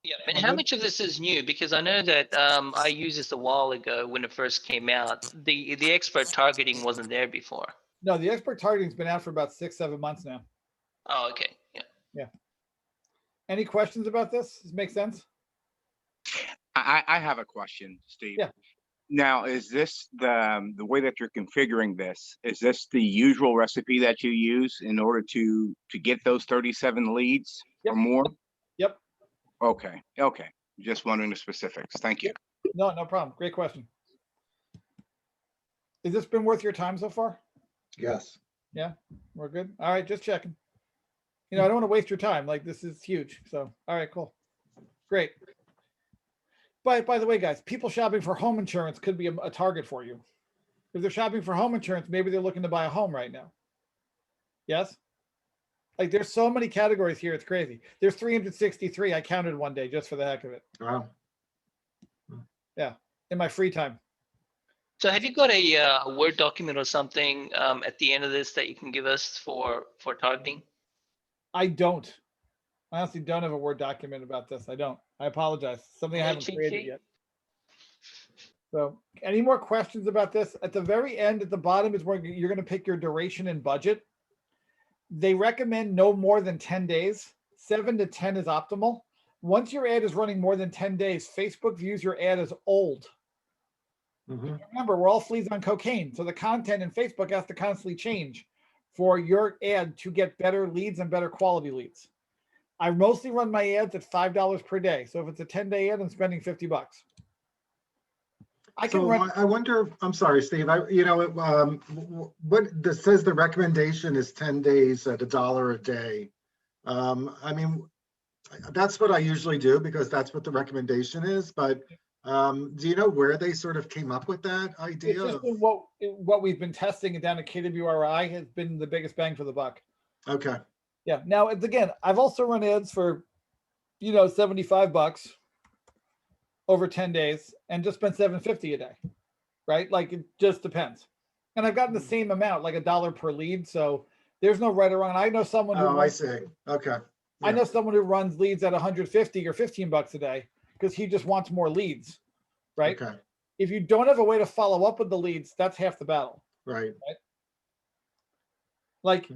S9: Yeah, and how much of this is new? Because I know that I used this a while ago when it first came out. The expert targeting wasn't there before.
S2: No, the expert targeting's been out for about 6-7 months now.
S9: Oh, okay. Yeah.
S2: Yeah. Any questions about this? Does it make sense?
S4: I have a question, Steve.
S2: Yeah.
S4: Now, is this the way that you're configuring this? Is this the usual recipe that you use in order to get those 37 leads or more?
S2: Yep.
S4: Okay. Okay. Just wondering the specifics. Thank you.
S2: No, no problem. Great question. Has this been worth your time so far?
S3: Yes.
S2: Yeah, we're good. All right, just checking. You know, I don't want to waste your time. Like, this is huge. So, all right, cool. Great. By the way, guys, people shopping for home insurance could be a target for you. If they're shopping for home insurance, maybe they're looking to buy a home right now. Yes? Like, there's so many categories here. It's crazy. There's 363. I counted one day just for the heck of it.
S3: Wow.
S2: Yeah, in my free time.
S9: So have you got a Word document or something at the end of this that you can give us for targeting?
S2: I don't. I honestly don't have a Word document about this. I don't. I apologize. Something I haven't created yet. So any more questions about this? At the very end, at the bottom is where you're going to pick your duration and budget. They recommend no more than 10 days. 7 to 10 is optimal. Once your ad is running more than 10 days, Facebook views your ad as old. Remember, we're all fleas on cocaine. So the content in Facebook has to constantly change for your ad to get better leads and better quality leads. I mostly run my ads at $5 per day. So if it's a 10-day ad, I'm spending $50.
S3: I wonder, I'm sorry, Steve, what this says the recommendation is 10 days at $1 a day. I mean, that's what I usually do because that's what the recommendation is. But do you know where they sort of came up with that idea?
S2: It's just been what we've been testing down at KWRI has been the biggest bang for the buck.
S3: Okay.
S2: Yeah. Now, again, I've also run ads for, $75 over 10 days and just spent $7.50 a day, right? Like, it just depends. And I've gotten the same amount, like $1 per lead. So there's no right or wrong. I know someone who
S3: I see. Okay. Yeah.
S2: I know someone who runs leads at 150 or $15 a day because he just wants more leads, right?
S3: Okay.
S2: If you don't have a way to follow up with the leads, that's half the battle.
S3: Right.
S2: Like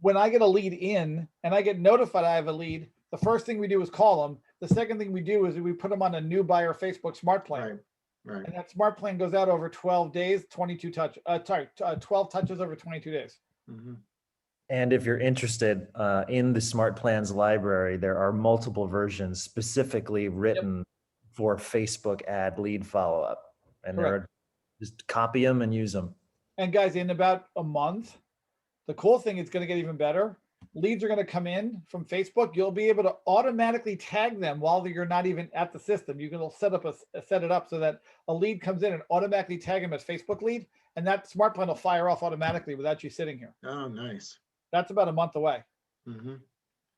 S2: when I get a lead in and I get notified I have a lead, the first thing we do is call them. The second thing we do is we put them on a new buyer Facebook smart plan.
S3: Right.
S2: And that smart plan goes out over 12 days, 12 touches over 22 days.
S5: And if you're interested in the Smart Plans library, there are multiple versions specifically written for Facebook ad lead follow-up. And they're just copy them and use them.
S2: And guys, in about a month, the cool thing is going to get even better. Leads are going to come in from Facebook. You'll be able to automatically tag them while you're not even at the system. You can set it up so that a lead comes in and automatically tag them as Facebook lead. And that smart plan will fire off automatically without you sitting here.
S3: Oh, nice.
S2: That's about a month away. So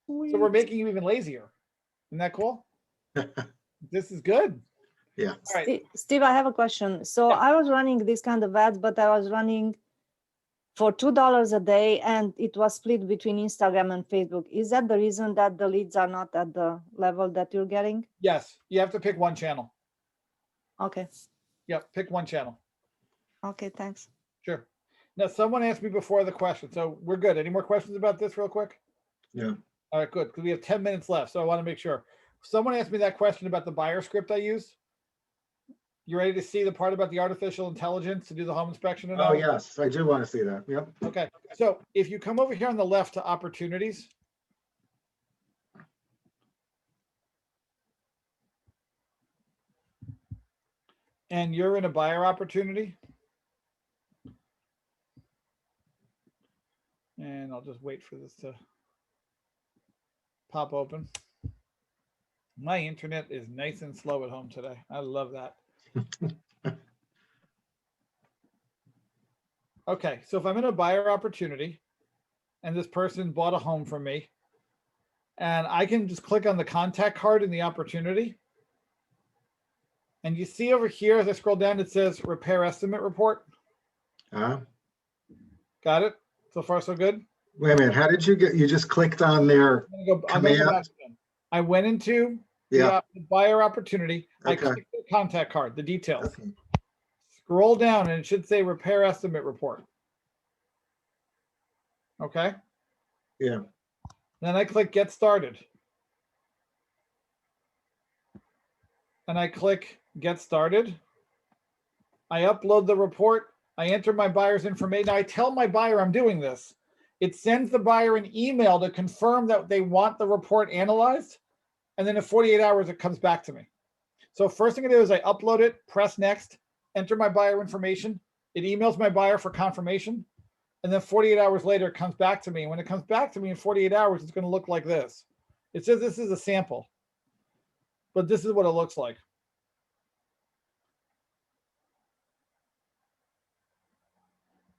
S2: we're making you even lazier. Isn't that cool? This is good.
S3: Yeah.
S2: All right.
S7: Steve, I have a question. So I was running this kind of ads, but I was running for $2 a day and it was split between Instagram and Facebook. Is that the reason that the leads are not at the level that you're getting?
S2: Yes. You have to pick one channel.
S7: Okay.
S2: Yep. Pick one channel.
S7: Okay. Thanks.
S2: Sure. Now, someone asked me before the question, so we're good. Any more questions about this real quick?
S3: Yeah.
S2: All right, good, because we have 10 minutes left, so I want to make sure. Someone asked me that question about the buyer script I used. You ready to see the part about the artificial intelligence to do the home inspection? And
S3: Oh,
S2: all?
S3: yes, I do want to see that. Yep.
S2: Okay, so if you come over here on the left to opportunities, and you're in a buyer opportunity, and I'll just wait for this to pop open. My internet is nice and slow at home today. I love that. Okay, so if I'm in a buyer opportunity and this person bought a home from me, and I can just click on the contact card in the opportunity. And you see over here, as I scroll down, it says repair estimate report. Got it? So far, so good?
S3: Wait a minute, how did you you just clicked on their command?
S2: I went into the buyer opportunity. I clicked the contact card, the details. Okay. Scroll down and it should say repair estimate report. Okay?
S3: Yeah.
S2: Then I click get started. And I click get started. I upload the report. I enter my buyer's information. I tell my buyer I'm doing this. It sends the buyer an email to confirm that they want the report analyzed. And then in 48 hours, it comes back to me. So first thing I do is I upload it, press next, enter my buyer information. It emails my buyer for confirmation. And then 48 hours later, it comes back to me. And when it comes back to me in 48 hours, it's going to look like this. It says this is a sample, but this is what it looks like.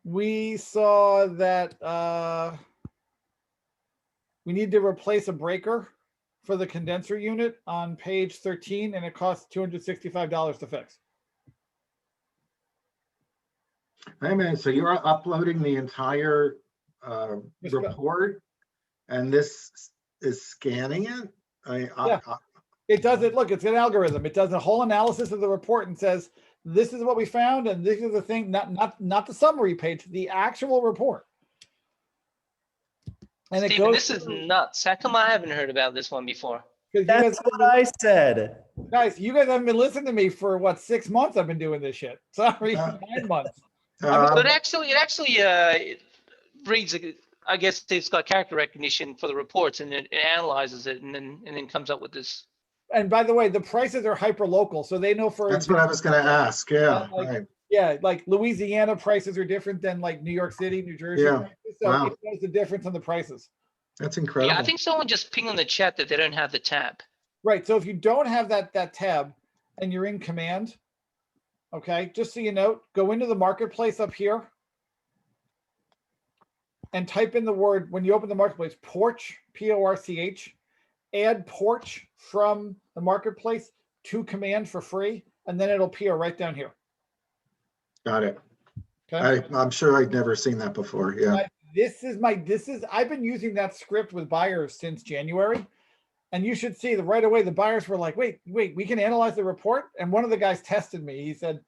S2: We saw that we need to replace a breaker for the condenser unit on page 13, and it costs $265 to fix.
S3: Wait a minute, so you're uploading the entire report, and this is scanning it?
S2: It does it. Look, it's an algorithm. It does a whole analysis of the report and says, this is what we found, and this is the thing, not the summary page, the actual report. And
S9: Steven,
S2: it goes.
S9: This is nuts. How come I haven't heard about this one before?
S5: That's what I said.
S2: Guys, you guys haven't been listening to me for what, 6 months? I've been doing this shit. Sorry, 9 months.
S9: But it reads. I guess it's got character recognition for the reports, and it analyzes it, and then comes up with this.
S2: And by the way, the prices are hyper local, so they know for.
S3: That's what I was going to ask. Yeah, right.
S2: Yeah, like Louisiana prices are different than like New York City, New Jersey.
S3: Yeah.
S2: So
S3: wow.
S2: It knows the difference in the prices.
S3: That's incredible.
S9: Yeah, I think someone just pinged on the chat that they don't have the tab.
S2: Right. So if you don't have that tab and you're in command, okay, just so you know, go into the marketplace up here and type in the word, when you open the marketplace, porch, P-O-R-C-H, add porch from the marketplace to command for free, and then it'll appear right down here.
S3: Got it.
S2: Okay.
S3: I'm sure I'd never seen that before. Yeah.
S2: I've been using that script with buyers since January. And you should see that right away, the buyers were like, wait, we can analyze the report. And one of the guys tested me. He said,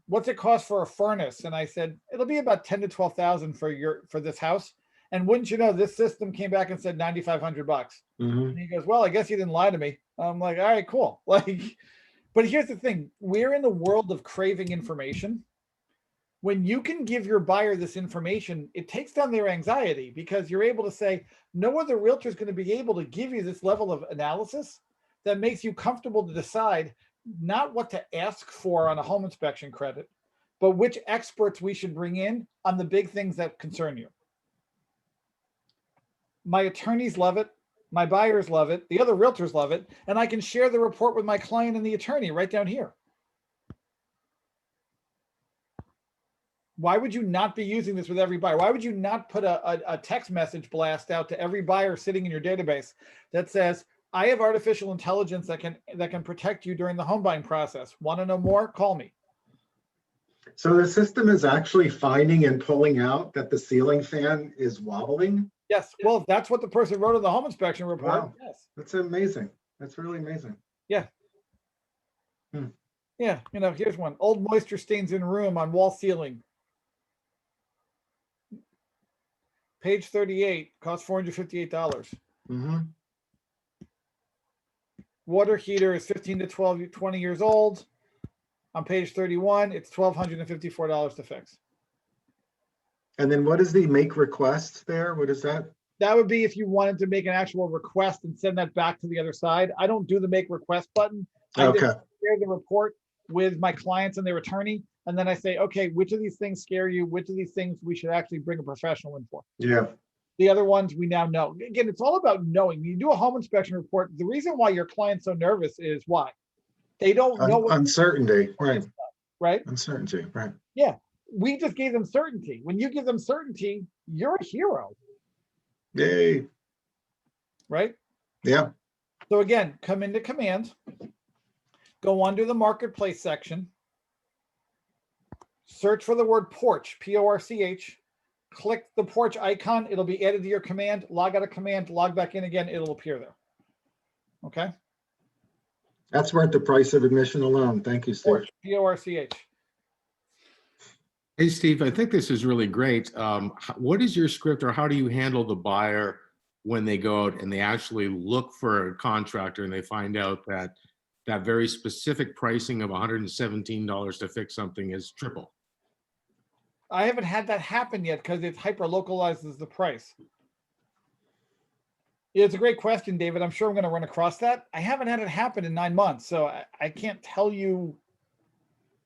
S2: what's it cost for a furnace? And I said, it'll be about 10 to 12,000 for this house. And wouldn't you know, this system came back and said $9,500.
S3: Mm-hmm.
S2: And he goes, well, I guess you didn't lie to me. I'm like, all right, cool. Like, but here's the thing. We're in the world of craving information. When you can give your buyer this information, it takes down their anxiety because you're able to say, no other realtor is going to be able to give you this level of analysis that makes you comfortable to decide not what to ask for on a home inspection credit, but which experts we should bring in on the big things that concern you. My attorneys love it. My buyers love it. The other realtors love it. And I can share the report with my client and the attorney right down here. Why would you not be using this with every buyer? Why would you not put a text message blast out to every buyer sitting in your database that says, I have artificial intelligence that can protect you during the home buying process. Want to know more? Call me.
S3: So the system is actually finding and pulling out that the ceiling fan is wobbling?
S2: Yes. Well, that's what the person wrote in the home inspection report.
S3: Wow.
S2: Yes.
S3: That's amazing. That's really amazing.
S2: Yeah. Yeah. You know, here's one. Old moisture stains in room on wall ceiling. Page 38 costs $458.
S3: Mm-hmm.
S2: Water heater is 15 to 20 years old. On page 31, it's $1,254 to fix.
S3: And then what is the make request there? What is that?
S2: That would be if you wanted to make an actual request and send that back to the other side. I don't do the make request button. I just share the report with my clients and their attorney. And then I say, okay, which of these things scare you? Which of these things we should actually bring a professional in for?
S3: Yeah.
S2: The other ones we now know. Again, it's all about knowing. When you do a home inspection report, the reason why your client's so nervous is why? They don't know what
S3: Uncertainty, right?
S2: Right?
S3: Uncertainty, right?
S2: Yeah. We just gave them certainty. When you give them certainty, you're a hero.
S3: Yay.
S2: Right?
S3: Yeah.
S2: So again, come into command, go under the marketplace section, search for the word porch, P-O-R-C-H, click the porch icon. It'll be added to your command, log out of command, log back in again. It'll appear there. Okay.
S3: That's worth the price of admission alone. Thank you, Steve.
S2: Porch, P-O-R-C-H.
S11: Hey, Steve, I think this is really great. What is your script, or how do you handle the buyer when they go out and they actually look for a contractor and they find out that that very specific pricing of $117 to fix something is triple?
S2: I haven't had that happen yet because it hyper localizes the price. Yeah, it's a great question, David. I'm sure I'm going to run across that. I haven't had it happen in 9 months, so I can't tell you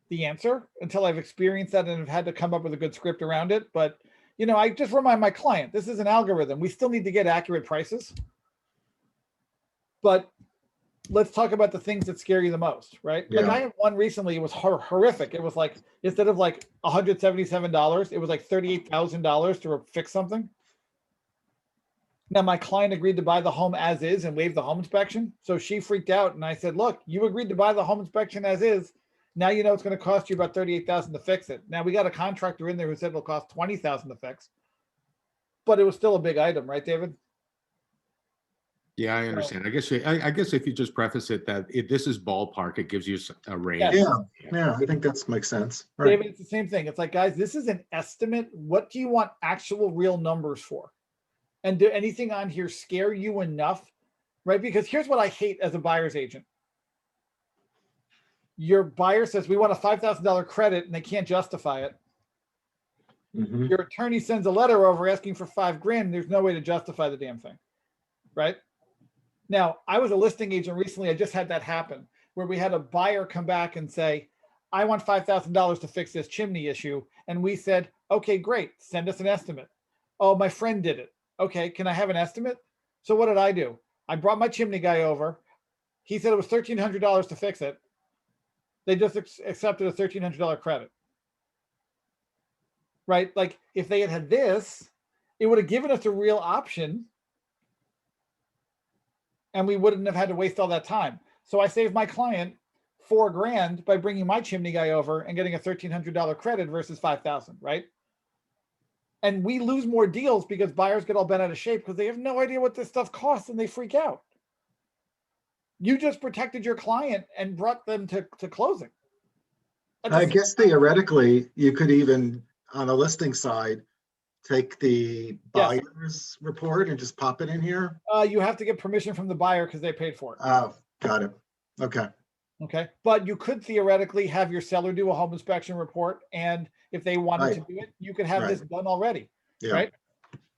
S2: the answer until I've experienced that and have had to come up with a good script around it. But, you know, I just remind my client, this is an algorithm. We still need to get accurate prices. But let's talk about the things that scare you the most, right?
S3: Yeah.
S2: Like I had one recently, it was horrific. It was like, instead of like $177, it was like $38,000 to fix something. Now my client agreed to buy the home as is and waive the home inspection. So she freaked out and I said, look, you agreed to buy the home inspection as is. Now you know it's going to cost you about $38,000 to fix it. Now we got a contractor in there who said it'll cost $20,000 to fix, but it was still a big item, right, David?
S11: Yeah, I understand. I guess if you just preface it that this is ballpark, it gives you a range.
S3: Yeah, I think that makes sense. Right.
S2: David, it's the same thing. It's like, guys, this is an estimate. What do you want actual real numbers for? And do anything on here scare you enough, right? Because here's what I hate as a buyer's agent. Your buyer says, we want a $5,000 credit and they can't justify it.
S3: Mhm.
S2: Your attorney sends a letter over asking for $5,000. And there's no way to justify the damn thing, right? Now, I was a listing agent recently. I just had that happen where we had a buyer come back and say, I want $5,000 to fix this chimney issue. And we said, okay, great. Send us an estimate. Oh, my friend did it. Okay, can I have an estimate? So what did I do? I brought my chimney guy over. He said it was $1,300 to fix it. They just accepted a $1,300 credit. Right? Like if they had had this, it would have given us a real option and we wouldn't have had to waste all that time. So I saved my client $4,000 by bringing my chimney guy over and getting a $1,300 credit versus $5,000, right? And we lose more deals because buyers get all bent out of shape because they have no idea what this stuff costs and they freak out. You just protected your client and brought them to closing.
S3: I guess theoretically, you could even, on a listing side, take the buyer's report and just pop it in here.
S2: You have to get permission from the buyer because they paid for it.
S3: Oh, got it. Okay.
S2: Okay. But you could theoretically have your seller do a home inspection report. And if they wanted to do it, you could have this done already.
S3: Yeah.
S2: Right.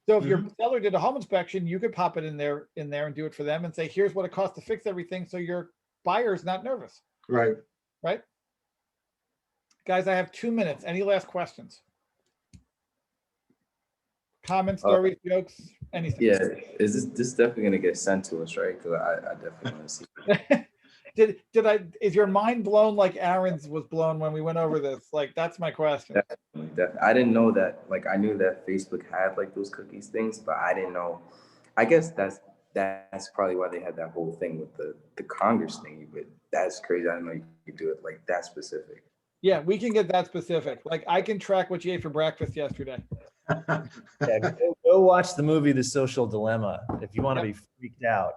S2: So if your seller did a home inspection, you could pop it in there and do it for them and say, here's what it costs to fix everything. So your buyer's not nervous.
S3: Right.
S2: Right. Guys, I have 2 minutes. Any last questions? Comments, stories, jokes, anything?
S12: Yeah, is this definitely gonna get sent to us, right? Because I definitely want to see it.
S2: Is your mind blown like Aaron's was blown when we went over this? Like, that's my question.
S12: Definitely. I didn't know that, like, I knew that Facebook had like those cookies things, but I didn't know. I guess that's probably why they had that whole thing with the Congress thing, but that's crazy. I didn't know you could do it like that specific.
S2: Yeah, we can get that specific. Like, I can track what you ate for breakfast yesterday.
S5: Yeah, go watch the movie The Social Dilemma if you want to be freaked out.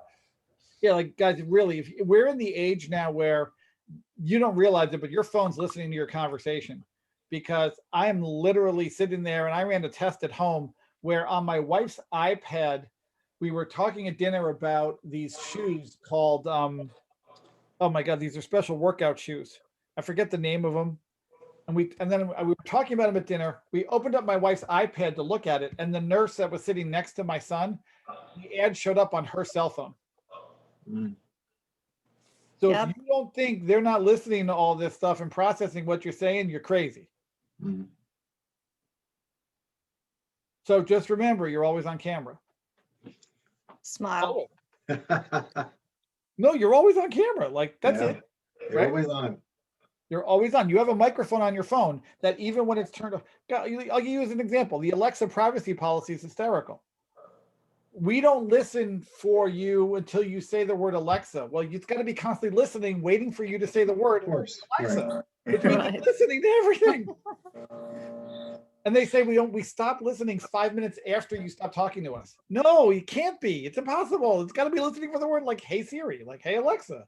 S2: Yeah, like, guys, really, we're in the age now where you don't realize it, but your phone's listening to your conversation, because I am literally sitting there, and I ran a test at home where on my wife's iPad, we were talking at dinner about these shoes called, oh my God, these are special workout shoes. I forget the name of them. And then we were talking about them at dinner. We opened up my wife's iPad to look at it, and the nurse that was sitting next to my son, the ad showed up on her cell phone. So if you don't think they're not listening to all this stuff and processing what you're saying, you're crazy. So So just remember, you're always on camera.
S7: Smile.
S2: No, you're always on camera. Like that's it.
S3: You're always on.
S2: You're always on. You have a microphone on your phone that even when it's turned off, I'll give you as an example. The Alexa privacy policy is hysterical. We don't listen for you until you say the word Alexa. Well, it's got to be constantly listening, waiting for you to say the word Alexa, which means it's listening to everything. And they say we stop listening 5 minutes after you stop talking to us. No, you can't be. It's impossible. It's got to be listening for the word like "Hey Siri," like "Hey Alexa."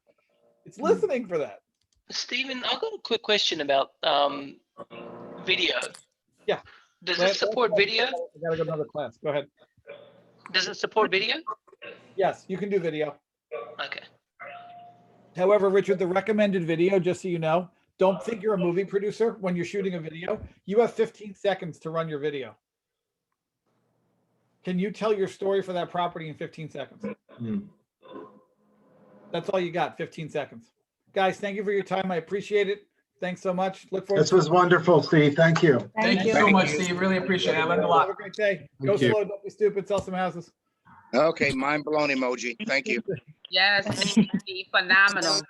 S2: It's listening for that.
S9: Stephen, I've got a quick question about video.
S2: Yeah.
S9: Does it support video?
S2: I gotta go to another class. Go ahead.
S9: Does it support video?
S2: Yes, you can do video.
S9: Okay.
S2: However, Richard, the recommended video, just so you know, don't think you're a movie producer when you're shooting a video. You have 15 seconds to run your video. Can you tell your story for that property in 15 seconds? That's all you got, 15 seconds. Guys, thank you for your time. I appreciate it. Thanks so much. Look forward.
S3: This was wonderful, Steve. Thank you.
S1: Thank you so much, Steve. Really appreciate it. I learned a lot.
S2: Have a great day. Go slow, don't be stupid, sell some houses.
S13: Okay, mind blown emoji. Thank you.
S14: Yes, phenomenal.